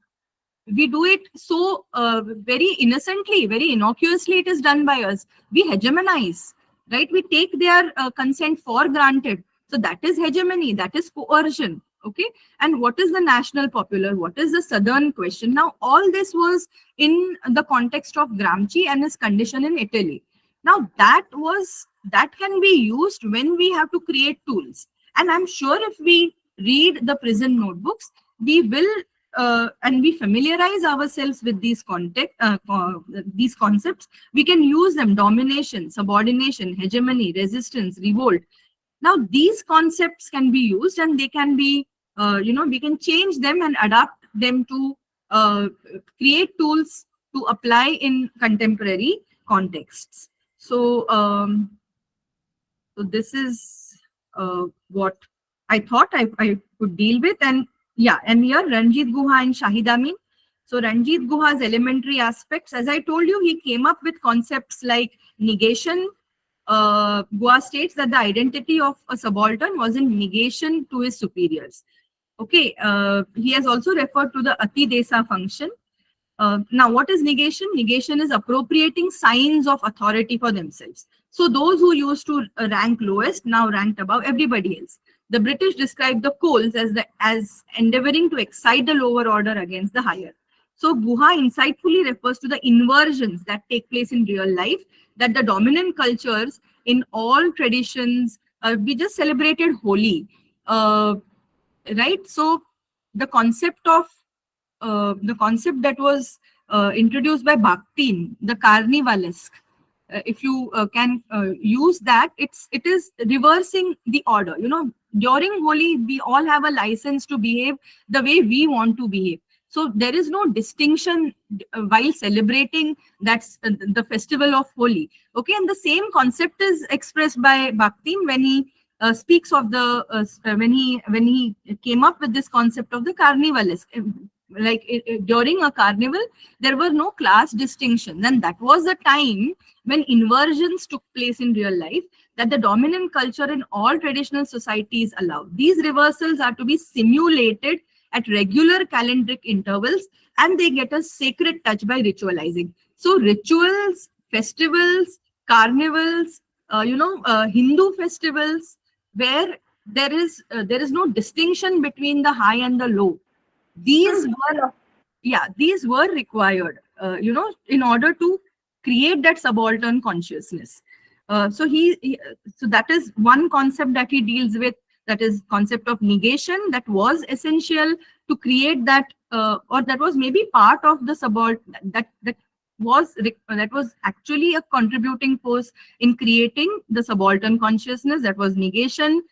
We do it so very innocently, very innocuously it is done by us. We hegemonize, right? We take their consent for granted. So that is hegemony, that is coercion, okay? And what is the national popular? What is the southern question? Now, all this was in the context of Gramsci and his condition in Italy. Now, that can be used when we have to create tools. And I'm sure if we read the prison notebooks, we will and we familiarize ourselves with these concepts, we can use them: domination, subordination, hegemony, resistance, revolt. Now, these concepts can be used, and they can be, we can change them and adapt them to create tools to apply in contemporary contexts. So, so this is what I thought I could deal with. And yeah, and here Ranjit Guha and Shahid Amin. So Ranjit Guha's elementary aspects, as I told you, he came up with concepts like negation. Guha states that the identity of a subaltern was in negation to his superiors. Okay, he has also referred to the Ati Desa function. Now, what is negation? Negation is appropriating signs of authority for themselves. So those who used to rank lowest now ranked above everybody else. The British described the Coles as endeavoring to excite the lower order against the higher. So Guha insightfully refers to the inversions that take place in real life, that the dominant cultures in all traditions, we just celebrated Holi, right? So the concept that was introduced by Bakhtin, the carnivalesque, if you can use that, it is reversing the order. During Holi, we all have a license to behave the way we want to behave. So there is no distinction while celebrating the festival of Holi. Okay, and the same concept is expressed by Bakhtin when he speaks of when he came up with this concept of the carnivalesque. Like during a carnival, there were no class distinctions, and that was the time when inversions took place in real life, that the dominant culture in all traditional societies allowed. These reversals are to be simulated at regular calendric intervals, and they get a sacred touch by ritualizing. So rituals, festivals, carnivals, Hindu festivals, where there is no distinction between the high and the low. These were required, in order to create that subaltern consciousness. So that is one concept that he deals with. That is concept of negation, that was essential to create that, or that was maybe part of the subaltern, that was actually a contributing force in creating the subaltern consciousness. That was negation.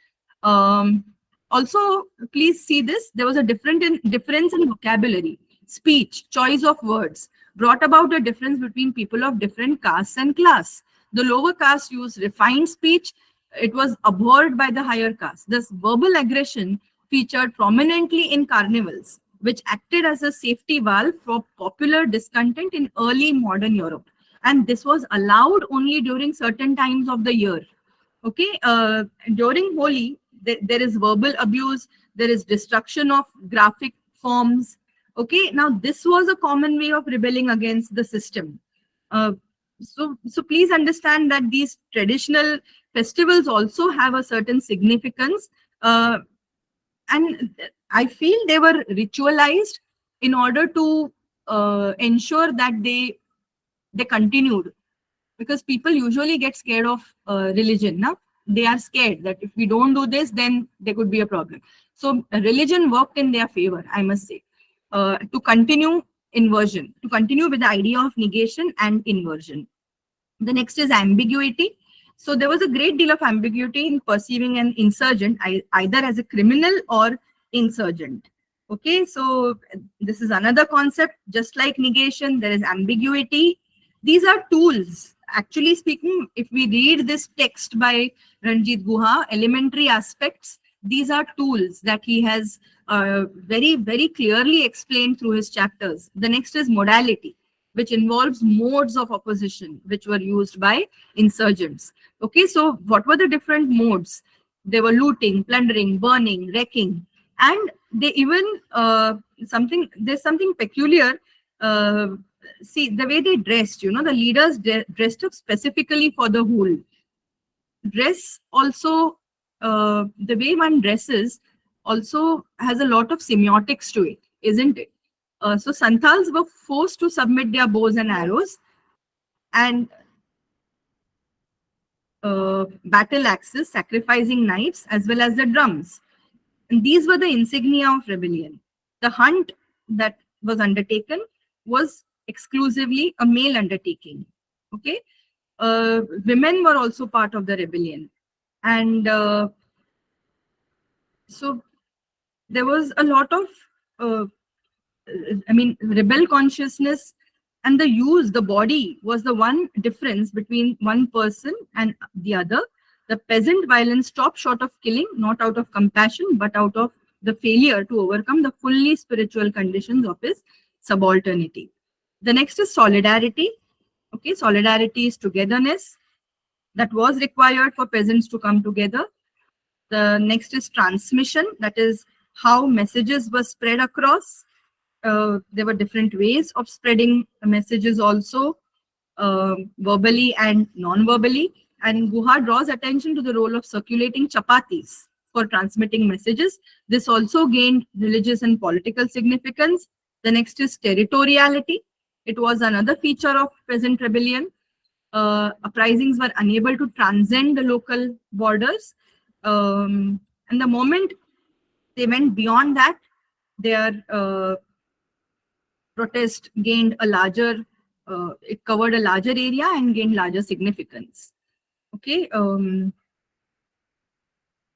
Also, please see this. There was a difference in vocabulary, speech, choice of words, brought about a difference between people of different castes and class. The lower caste used refined speech. It was abhorred by the higher caste. This verbal aggression featured prominently in carnivals. which acted as a safety valve for popular discontent in early modern Europe. And this was allowed only during certain times of the year. Okay, during Holi, there is verbal abuse, there is destruction of graphic forms. Okay, now this was a common way of rebelling against the system. Uh, so please understand that these traditional festivals also have a certain significance. And I feel they were ritualized in order to ensure that they continued, because people usually get scared of religion. Now they are scared that if we don't do this, then there could be a problem. So religion worked in their favor, I must say, to continue inversion, to continue with the idea of negation and inversion. The next is ambiguity. So there was a great deal of ambiguity in perceiving an insurgent either as a criminal or insurgent. Okay, so this is another concept. Just like negation, there is ambiguity. These are tools. Actually speaking, if we read this text by Ranjit Guha, elementary aspects, these are tools that he has very, very clearly explained through his chapters. The next is modality, which involves modes of opposition which were used by insurgents. Okay, so what were the different modes? They were looting, plundering, burning, wrecking, and they even there's something peculiar. See the way they dressed. You know, the leaders dressed up specifically for the whole. Dress also, the way one dresses also has a lot of semiotics to it, isn't it? So Santals were forced to submit their bows and arrows and battle axes, sacrificing knives, as well as the drums. And these were the insignia of rebellion. The hunt that was undertaken was exclusively a male undertaking. Okay, women were also part of the rebellion, and so there was a lot of rebel consciousness, and the body was the one difference between one person and the other. The peasant violence stopped short of killing, not out of compassion, but out of the failure to overcome the fully spiritual conditions of his subalternity. The next is solidarity. Okay, solidarity is togetherness that was required for peasants to come together. The next is transmission, that is how messages were spread across. There were different ways of spreading messages also, verbally and non-verbally. And Guha draws attention to the role of circulating chapatis for transmitting messages. This also gained religious and political significance. The next is territoriality. It was another feature of peasant rebellion. Uprisings were unable to transcend the local borders. And the moment they went beyond that, their protest gained a larger, it covered a larger area and gained larger significance. Okay.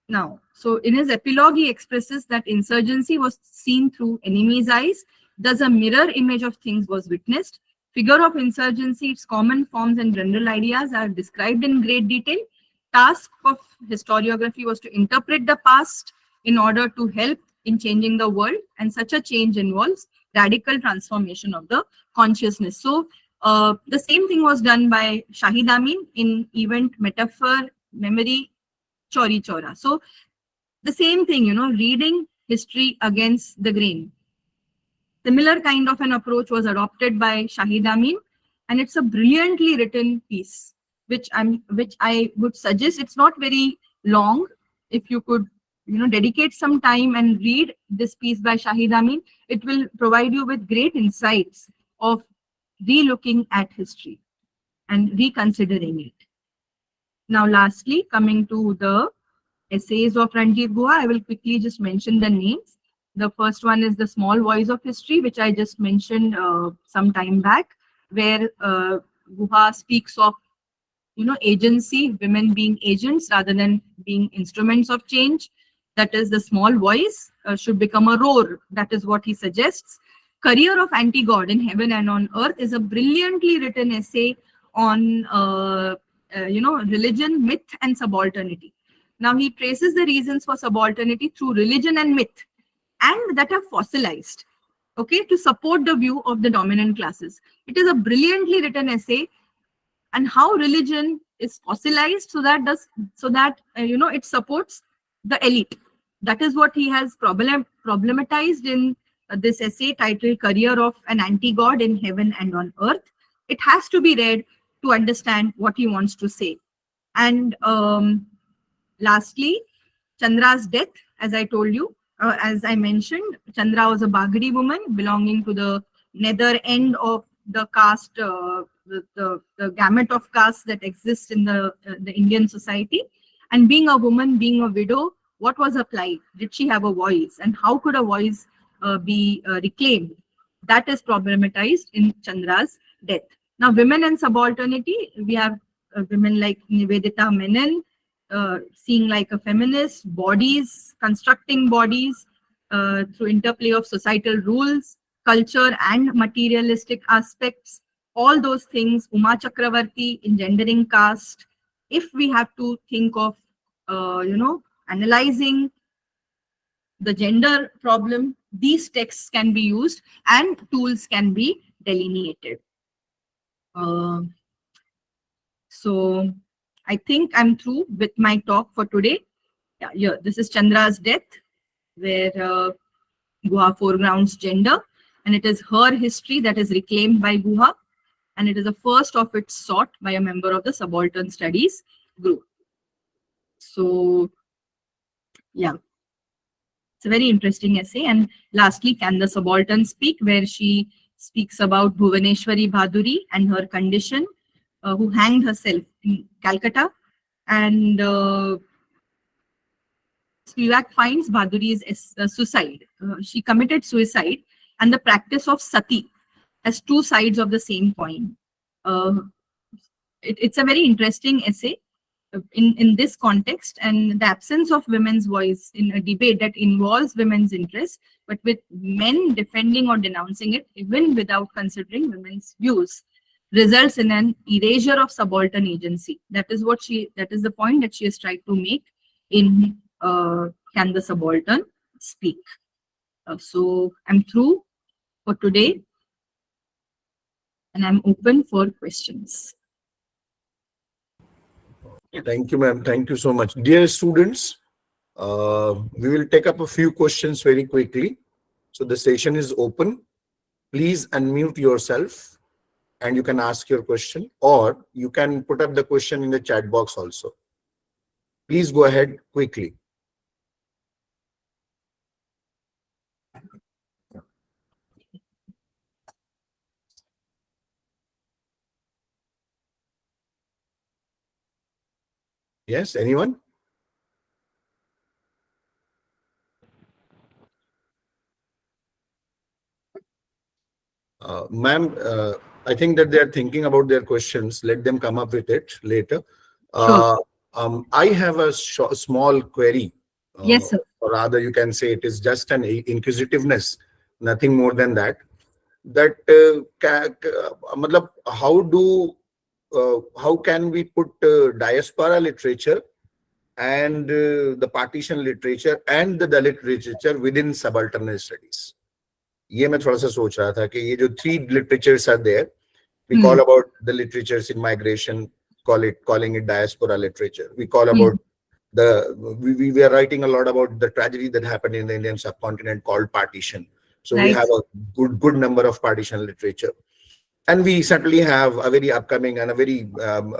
Now, so in his epilogue, he expresses that insurgency was seen through enemy's eyes, thus a mirror image of things was witnessed. Figure of insurgency, its common forms and general ideas are described in great detail. Task of historiography was to interpret the past in order to help in changing the world, and such a change involves radical transformation of the consciousness. So the same thing was done by Shahid Amin in Event, Metaphor, Memory, Chori Chora. So the same thing, reading history against the grain. Similar kind of an approach was adopted by Shahid Amin, and it's a brilliantly written piece, which I would suggest. It's not very long. If you could, dedicate some time and read this piece by Shahid Amin, it will provide you with great insights of re-looking at history and reconsidering it. Now, lastly, coming to the essays of Ranjit Guha, I will quickly just mention the names. The first one is The Small Voice of History, which I just mentioned some time back, where Guha speaks of, agency, women being agents rather than being instruments of change. That is, the small voice should become a roar. That is what he suggests. Career of Anti-God in Heaven and on Earth is a brilliantly written essay on, religion, myth, and subalternity. Now, he traces the reasons for subalternity through religion and myth, and that are fossilized. okay, to support the view of the dominant classes. It is a brilliantly written essay, and how religion is fossilized so that it supports the elite. That is what he has problematized in this essay titled "Career of an Anti-God in Heaven and on Earth." It has to be read to understand what he wants to say. And lastly, Chandra's death, as I told you, as I mentioned, Chandra was a Bagri woman belonging to the nether end of the caste, the gamut of castes that exist in the Indian society. And being a woman, being a widow, what was her plight? Did she have a voice? And how could a voice be reclaimed? That is problematized in Chandra's death. Now, women and subalternity, we have women like Nivedita Menon, seeing like a feminist, bodies, constructing bodies through interplay of societal rules, culture and materialistic aspects, all those things. Uma Chakravarti, engendering caste. If we have to think of, analyzing the gender problem, these texts can be used and tools can be delineated. So I think I'm through with my talk for today. Yeah, this is Chandra's death, where Guha foregrounds gender, and it is her history that is reclaimed by Guha, and it is the first of its sort by a member of the Subaltern Studies group. So, yeah, it's a very interesting essay. And lastly, Can the Subaltern Speak, where she speaks about Bhuvaneshwari Bhaduri and her condition, who hanged herself in Calcutta. And Spivak finds Bhaduri's suicide. She committed suicide, and the practice of sati as two sides of the same coin. It's a very interesting essay in this context, and the absence of women's voice in a debate that involves women's interests, but with men defending or denouncing it, even without considering women's views, results in an erasure of subaltern agency. That is the point that she has tried to make in Can the Subaltern Speak? So I'm through for today, and I'm open for questions. Thank you, ma'am. Thank you so much. Dear students, we will take up a few questions very quickly. So the session is open. Please unmute yourself and you can ask your question, or you can put up the question in the chat box also. Please go ahead quickly. Yes, anyone? Ma'am, I think that they are thinking about their questions. Let them come up with it later. Sure. I have a small query. Yes, sir. Or rather, you can say it is just an inquisitiveness, nothing more than that. That matlab, how can we put diaspora literature and the partition literature and the Dalit literature within subaltern studies? ये मैं थोड़ा सा सोच रहा था कि ये जो three literatures are there, we call about the literatures in migration, calling it diaspora literature. We call about we were writing a lot about the tragedy that happened in the Indian subcontinent called partition. So we have a good number of partition literature. And we certainly have a very upcoming and a very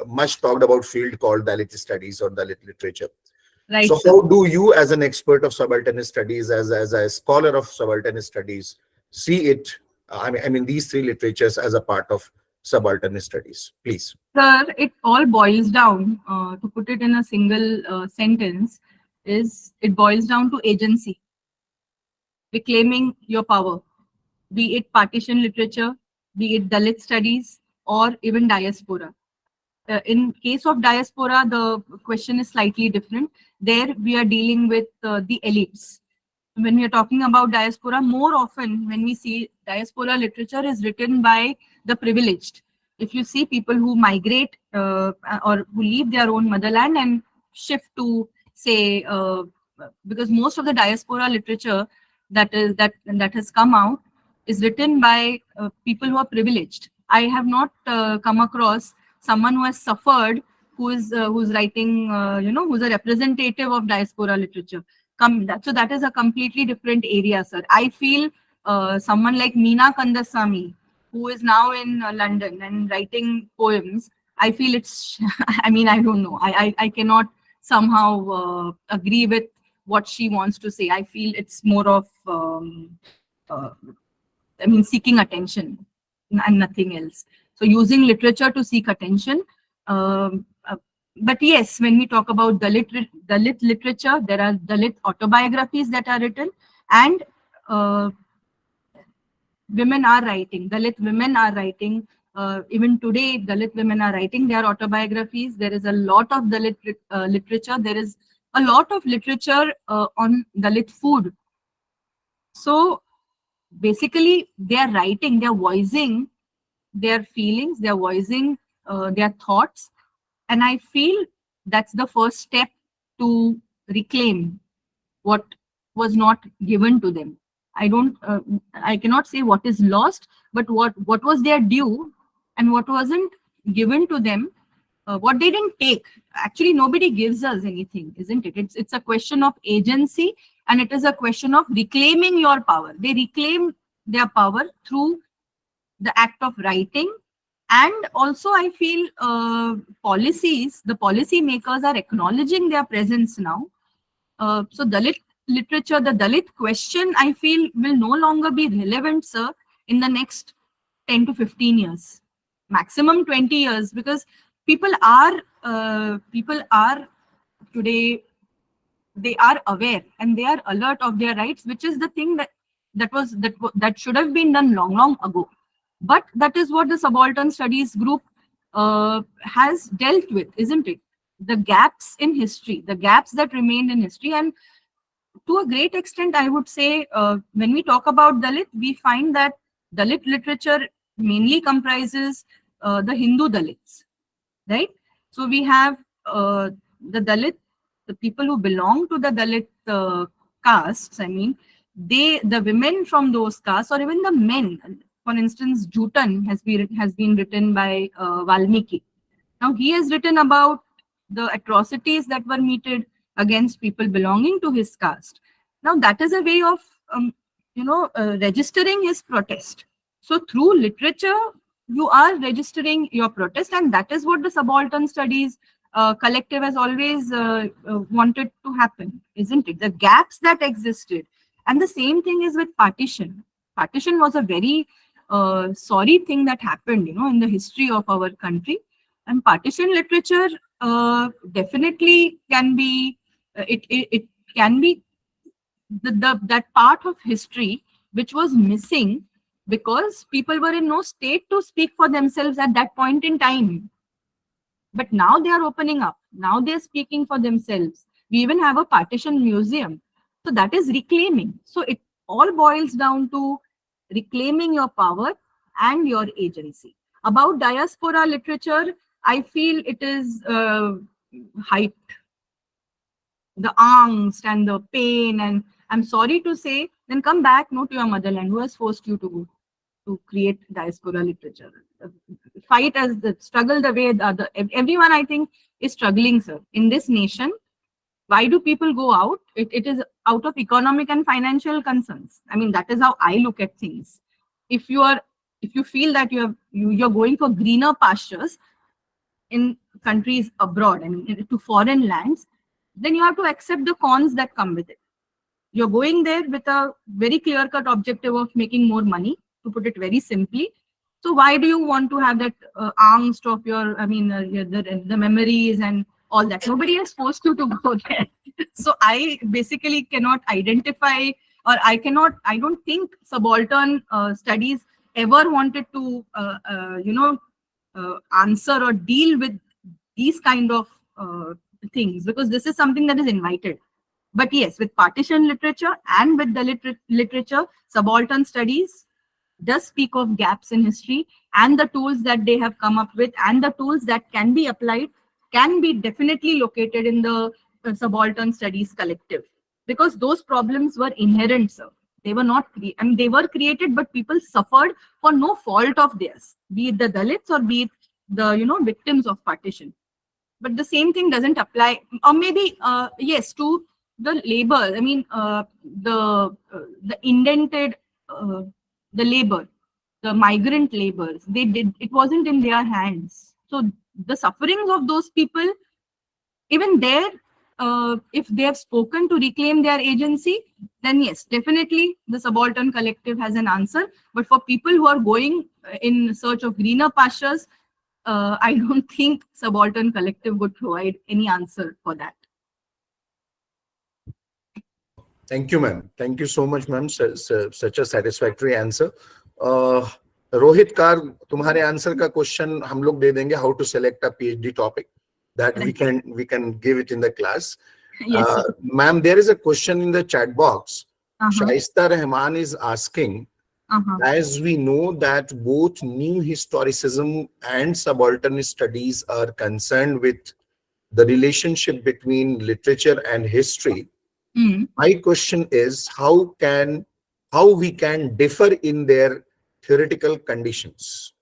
much talked about field called Dalit studies or Dalit literature. Right. So how do you, as an expert of subaltern studies, as a scholar of subaltern studies, see it, I mean these three literatures as a part of subaltern studies, please? Sir, it all boils down, to put it in a single sentence, it boils down to agency, reclaiming your power, be it partition literature, be it Dalit studies, or even diaspora. In case of diaspora, the question is slightly different. There we are dealing with the elites. When we are talking about diaspora, more often when we see diaspora literature is written by the privileged. If you see people who migrate or who leave their own motherland and shift to, say, because most of the diaspora literature that has come out is written by people who are privileged. I have not come across someone who has suffered, who's writing, who's a representative of diaspora literature. So that is a completely different area, sir. I feel someone like Meena Kandasamy, who is now in London and writing poems, I feel it's, I mean, I don't know. I cannot somehow agree with what she wants to say. I feel it's more of, seeking attention and nothing else. So using literature to seek attention. Um, uh, but yes, when we talk about Dalit literature, there are Dalit autobiographies that are written, and women are writing. Dalit women are writing. Even today, Dalit women are writing their autobiographies. There is a lot of Dalit literature. There is a lot of literature on Dalit food. So basically, they are writing, they are voicing their feelings, they are voicing their thoughts. And I feel that's the first step to reclaim what was not given to them. I cannot say what is lost, but what was their due and what wasn't given to them, what they didn't take. Actually, nobody gives us anything, isn't it? It's a question of agency, and it is a question of reclaiming your power. They reclaim their power through the act of writing. And also, I feel the policy makers are acknowledging their presence now. So Dalit literature, the Dalit question, I feel will no longer be relevant, sir, in the next 10 to 15 years, maximum 20 years, because people are today, they are aware and they are alert of their rights, which is the thing that should have been done long ago. But that is what the Subaltern Studies group has dealt with, isn't it? The gaps in history, the gaps that remained in history. And to a great extent, I would say, when we talk about Dalit, we find that Dalit literature mainly comprises the Hindu Dalits, right? So we have the Dalit, the people who belong to the Dalit castes. I mean, the women from those castes, or even the men. For instance, Jutan has been written by Valmiki. Now he has written about the atrocities that were meted against people belonging to his caste. Now that is a way of registering his protest. So through literature, you are registering your protest, and that is what the Subaltern Studies collective has always wanted to happen, isn't it? The gaps that existed. And the same thing is with partition. Partition was a very sorry thing that happened, in the history of our country. And partition literature definitely can be, it can be that part of history which was missing because people were in no state to speak for themselves at that point in time. But now they are opening up. Now they're speaking for themselves. We even have a partition museum. So that is reclaiming. So it all boils down to reclaiming your power and your agency. About diaspora literature, I feel it is hyped. The angst and the pain, and I'm sorry to say, then come back to your motherland. Who has forced you to create diaspora literature? Fight as the struggle the way everyone, I think, is struggling, sir, in this nation. Why do people go out? It is out of economic and financial concerns. I mean, that is how I look at things. If you feel that you're going for greener pastures in countries abroad, I mean, to foreign lands, then you have to accept the cons that come with it. You're going there with a very clear-cut objective of making more money, to put it very simply. So why do you want to have that angst of the memories and all that? Nobody has forced you to go there. So I basically cannot identify, or I don't think Subaltern Studies ever wanted to, answer or deal with these kind of things, because this is something that is invited. But yes, with partition literature and with the literature, Subaltern Studies does speak of gaps in history, and the tools that they have come up with and the tools that can be applied can be definitely located in the Subaltern Studies collective, because those problems were inherent, sir. They were not, they were created, but people suffered for no fault of theirs, be it the Dalits or be it the, victims of partition. But the same thing doesn't apply, or maybe, yes, to the labor. I mean, the indented, the labor, the migrant laborers, it wasn't in their hands. So the sufferings of those people, even there, if they have spoken to reclaim their agency, then yes, definitely the Subaltern Collective has an answer. But for people who are going in search of greener pastures, I don't think Subaltern Collective would provide any answer for that. Thank you, ma'am. Thank you so much, ma'am. Such a satisfactory answer. Rohit car, तुम्हारे answer का question हम लोग दे देंगे, how to select a PhD topic that we can give it in the class. Yes, ma'am, there is a question in the chat box. Shaista Rahman is asking, as we know that both new historicism and subaltern studies are concerned with the relationship between literature and history, my question is how we can differ in their theoretical conditions?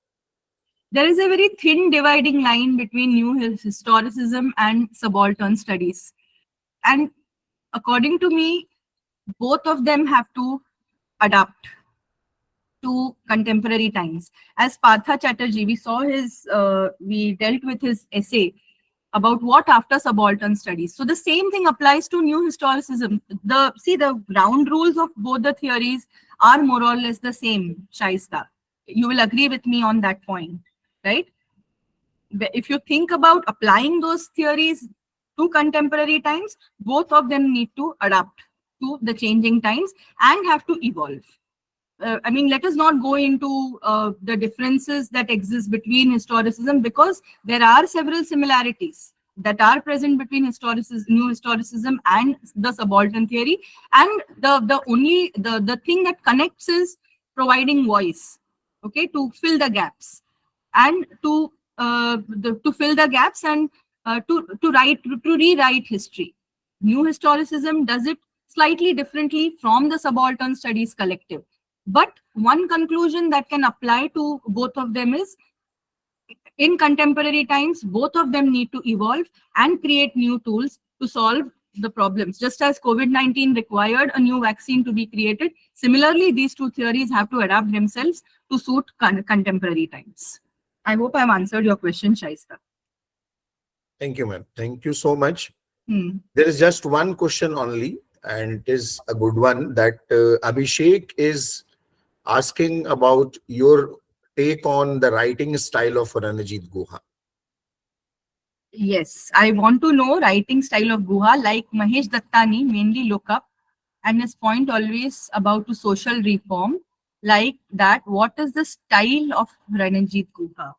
There is a very thin dividing line between new historicism and subaltern studies. And according to me, both of them have to adapt to contemporary times. As Partha Chatterjee, we dealt with his essay about what after subaltern studies. So the same thing applies to new historicism. The ground rules of both the theories are more or less the same, Shaista. You will agree with me on that point, right? If you think about applying those theories to contemporary times, both of them need to adapt to the changing times and have to evolve. I mean, let us not go into the differences that exist between historicism, because there are several similarities that are present between new historicism and the subaltern theory. And the thing that connects is providing voice, okay, to fill the gaps and to fill the gaps and to rewrite history. New historicism does it slightly differently from the subaltern studies collective. But one conclusion that can apply to both of them is, in contemporary times, both of them need to evolve and create new tools to solve the problems. Just as COVID-19 required a new vaccine to be created, similarly, these two theories have to adapt themselves to suit contemporary times. I hope I've answered your question, Shaista. Thank you, ma'am. Thank you so much. There is just one question only, and it is a good one, that Abhishek is asking about your take on the writing style of Ranajit Guha. Yes, I want to know writing style of Guha, like Mahesh Dattani mainly look up, and his point always about to social reform, like that. What is the style of Ranajit Guha?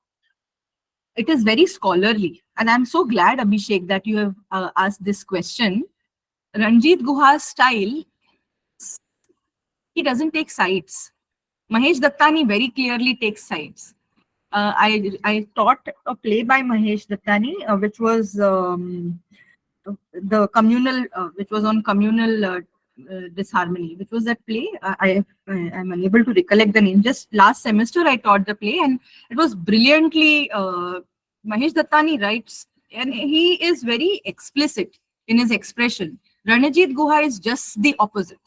It is very scholarly, and I'm so glad, Abhishek, that you have asked this question. Ranjit Guha's style, he doesn't take sides. Mahesh Dattani very clearly takes sides. I taught a play by Mahesh Dattani, which was the communal, which was on communal disharmony. Which was that play? I'm unable to recollect the name. Just last semester I taught the play, and it was brilliantly. Mahesh Dattani writes, and he is very explicit in his expression. Ranajit Guha is just the opposite.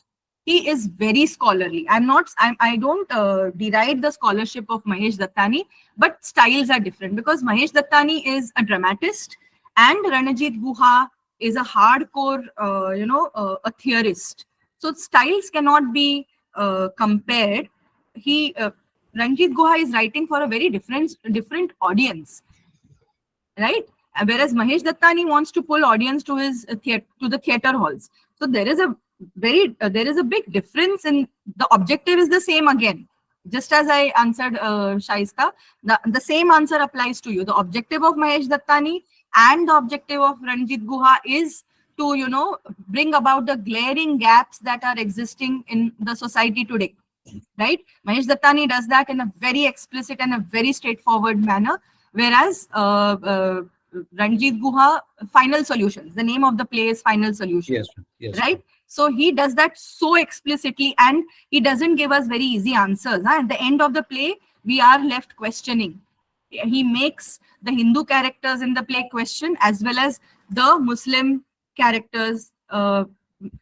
He is very scholarly. I don't deride the scholarship of Mahesh Dattani, but styles are different, because Mahesh Dattani is a dramatist and Ranajit Guha is a hardcore, a theorist. So styles cannot be compared. Ranjit Guha is writing for a very different audience, right? Whereas Mahesh Dattani wants to pull audience to the theater halls. So there is a big difference in the objective is the same again. Just as I answered Shaista, the same answer applies to you. The objective of Mahesh Dattani and the objective of Ranjit Guha is to, bring about the glaring gaps that are existing in the society today, right? Mahesh Dattani does that in a very explicit and a very straightforward manner, whereas Ranjit Guha, Final Solutions. The name of the play is Final Solutions. Yes. Right? So he does that so explicitly, and he doesn't give us very easy answers. Huh? At the end of the play, we are left questioning. He makes the Hindu characters in the play question, as well as the Muslim characters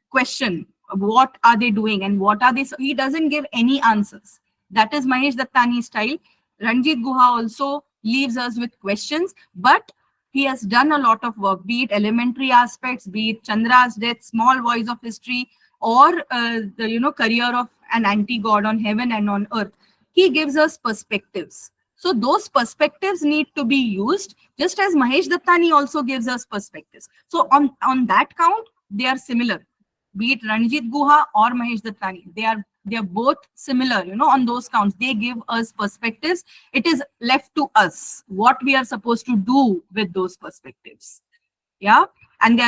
question what are they doing and what are they. So he doesn't give any answers. That is Mahesh Dattani's style. Ranjit Guha also leaves us with questions, but he has done a lot of work, be it elementary aspects, be it Chandra's death, small voice of history, or the career of an anti-god on heaven and on earth. He gives us perspectives. So those perspectives need to be used, just as Mahesh Dattani also gives us perspectives. So on that count, they are similar. Be it Ranjit Guha or Mahesh Dattani, they are both similar, on those counts. They give us perspectives. It is left to us what we are supposed to do with those perspectives. Yeah. And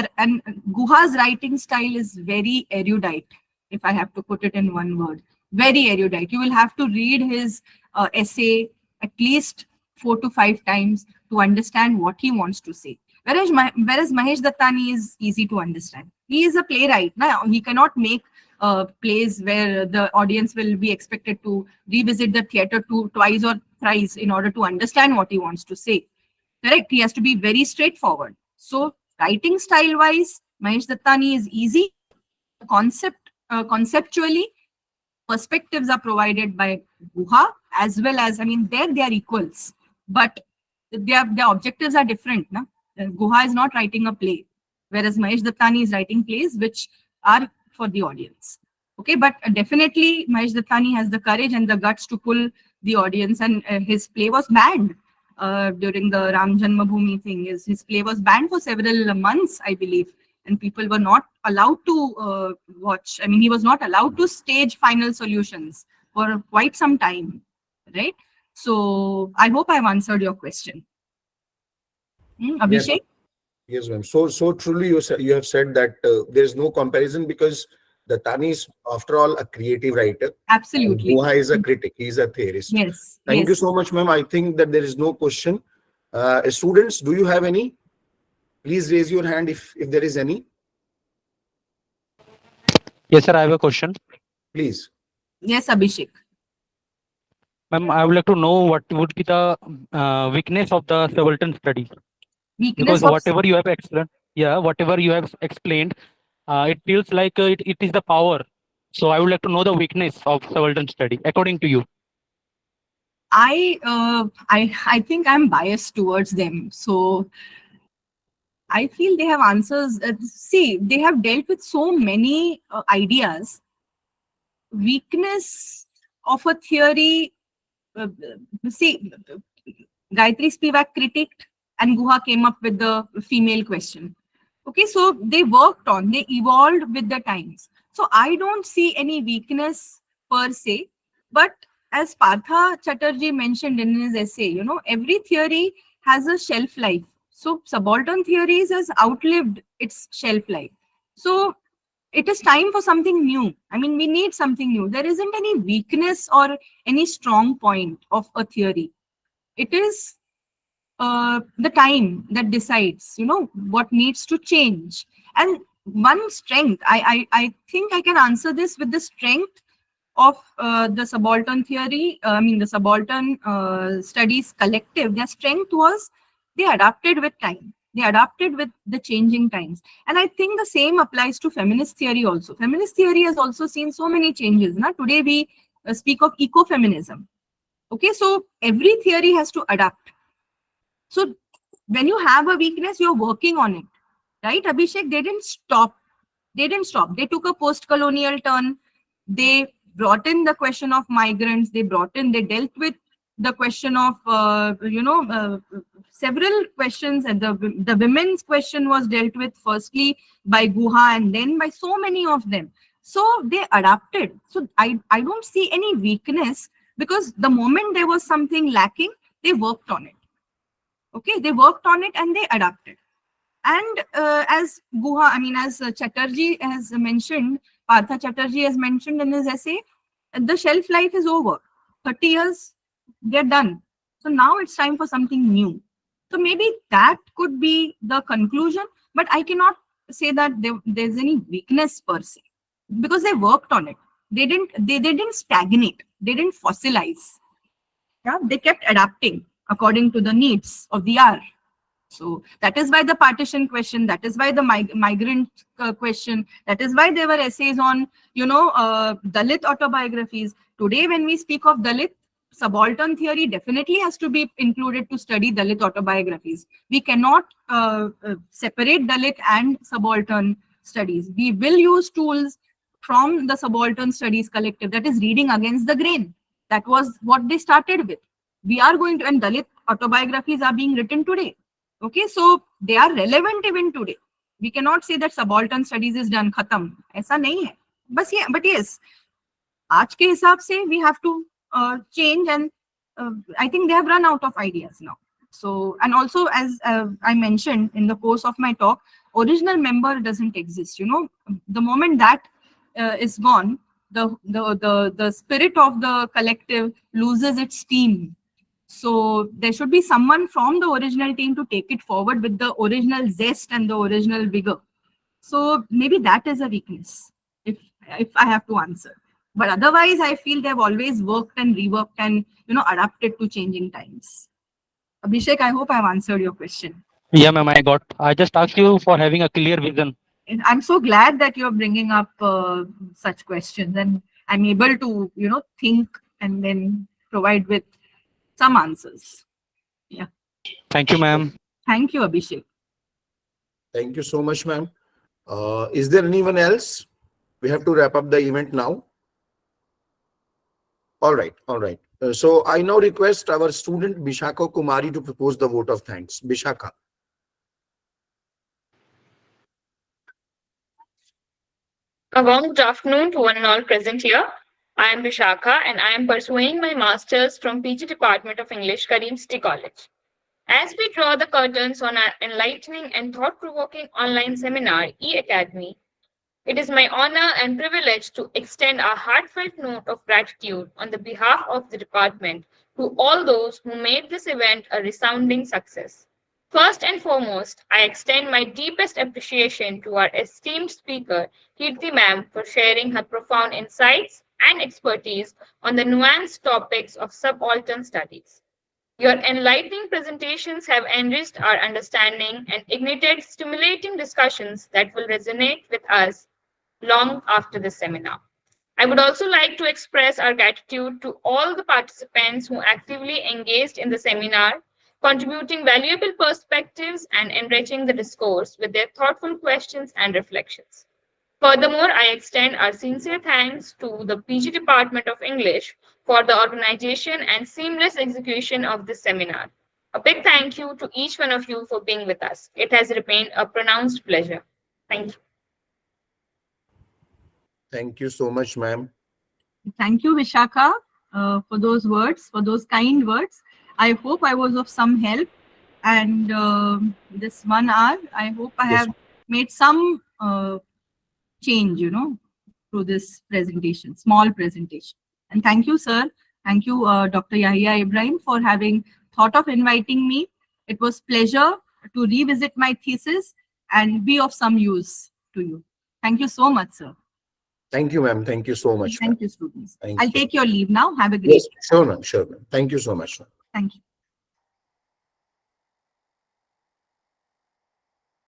Guha's writing style is very erudite, if I have to put it in one word. Very erudite. You will have to read his essay at least 4 to 5 times to understand what he wants to say. Whereas Mahesh Dattani is easy to understand. He is a playwright. Now, he cannot make plays where the audience will be expected to revisit the theater twice or thrice in order to understand what he wants to say. Correct? He has to be very straightforward. So, writing style-wise, Mahesh Dattani is easy. Conceptually, perspectives are provided by Guha, as well as, there they are equals, but their objectives are different. Na? Guha is not writing a play, whereas Mahesh Dattani is writing plays which are for the audience. Okay, but definitely Mahesh Dattani has the courage and the guts to pull the audience, and his play was banned during the Ram Janmabhoomi thing. His play was banned for several months, I believe, and people were not allowed to watch. He was not allowed to stage final solutions for quite some time, right? So I hope I've answered your question. Abhishek? Yes, ma'am. So truly you have said that there is no comparison, because Dattani is, after all, a creative writer. Absolutely. Guha is a critic. He is a theorist. Yes. Thank you so much, ma'am. I think that there is no question. Students, do you have any? Please raise your hand if there is any. Yes, sir. I have a question. Please. Yes, Abhishek. Ma'am, I would like to know what would be the weakness of the Subaltern study. Because whatever you have explained, it feels like it is the power. So I would like to know the weakness of Subaltern study, according to you. I think I'm biased towards them. So I feel they have answers. See, they have dealt with so many ideas. Weakness of a theory. See, Gayatri Spivak critiqued, and Guha came up with the female question. Okay, so they evolved with the times. So I don't see any weakness per se, but as Partha Chatterjee mentioned in his essay, every theory has a shelf life. So subaltern theories has outlived its shelf life. So it is time for something new. We need something new. There isn't any weakness or any strong point of a theory. It is the time that decides, what needs to change. And one strength, I think I can answer this with the strength of the subaltern theory, the subaltern studies collective. Their strength was they adapted with time. They adapted with the changing times. And I think the same applies to feminist theory also. Feminist theory has also seen so many changes. Today we speak of ecofeminism. Okay, so every theory has to adapt. So when you have a weakness, you're working on it, right, Abhishek? They didn't stop. They took a post-colonial turn. They brought in the question of migrants. They dealt with the question of, several questions. And the women's question was dealt with firstly by Guha and then by so many of them. So they adapted. So I don't see any weakness, because the moment there was something lacking, they worked on it. Okay, they worked on it and they adapted. And as Guha, as Chatterjee has mentioned, Partha Chatterjee has mentioned in his essay, the shelf life is over. 30 years, they're done. So now it's time for something new. So maybe that could be the conclusion, but I cannot say that there's any weakness per se. because they worked on it. They didn't stagnate. They didn't fossilize. Yeah, they kept adapting according to the needs of the hour. So that is why the partition question, that is why the migrant question, that is why there were essays on, Dalit autobiographies. Today, when we speak of Dalit, subaltern theory definitely has to be included to study Dalit autobiographies. We cannot separate Dalit and subaltern studies. We will use tools from the subaltern studies collective, that is reading against the grain. That was what they started with. We are going to, and Dalit autobiographies are being written today. Okay, so they are relevant even today. We cannot say that subaltern studies is done, khatam. ऐसा नहीं है. But yes, आज के हिसाब से we have to change, and I think they have run out of ideas now. So, and also as I mentioned in the course of my talk, original member doesn't exist. The moment that is gone, the spirit of the collective loses its steam. So there should be someone from the original team to take it forward with the original zest and the original vigor. So maybe that is a weakness, if I have to answer. But otherwise, I feel they've always worked and reworked and adapted to changing times. Abhishek, I hope I've answered your question. Yeah, ma'am, I just asked you for having a clear vision. And I'm so glad that you're bringing up such questions, and I'm able to think and then provide with some answers. Yeah. Thank you, ma'am. Thank you, Abhishek. Thank you so much, ma'am. Is there anyone else? We have to wrap up the event now. All right. So I now request our student Bishakha Kumari to propose the vote of thanks. Bishakha. A warm good afternoon to one and all present here. I am Vishakha and I am pursuing my master's from PG Department of English, Karim City College. As we draw the curtains on our enlightening and thought-provoking online seminar, E-Academy, it is my honor and privilege to extend a heartfelt note of gratitude on the behalf of the department to all those who made this event a resounding success. First and foremost, I extend my deepest appreciation to our esteemed speaker, Kirti ma'am, for sharing her profound insights and expertise on the nuanced topics of subaltern studies. Your enlightening presentations have enriched our understanding and ignited stimulating discussions that will resonate with us long after the seminar. I would also like to express our gratitude to all the participants who actively engaged in the seminar, contributing valuable perspectives and enriching the discourse with their thoughtful questions and reflections. Furthermore, I extend our sincere thanks to the PG Department of English for the organization and seamless execution of this seminar. A big thank you to each one of you for being with us. It has remained a pronounced pleasure. Thank you. Thank you so much, ma'am. Thank you, Vishakha, for those words, for those kind words. I hope I was of some help. And this 1 hour, I hope I have made some change, through this presentation, small presentation. And thank you, sir. Thank you, Dr. Yahya Ibrahim, for having thought of inviting me. It was pleasure to revisit my thesis and be of some use to you. Thank you so much, sir. Thank you, ma'am. Thank you so much. Thank you, students. Thank I'll you. take your leave now. Have a great day. Sure, ma'am. Sure, ma'am. Thank you so much, ma'am. Thank you.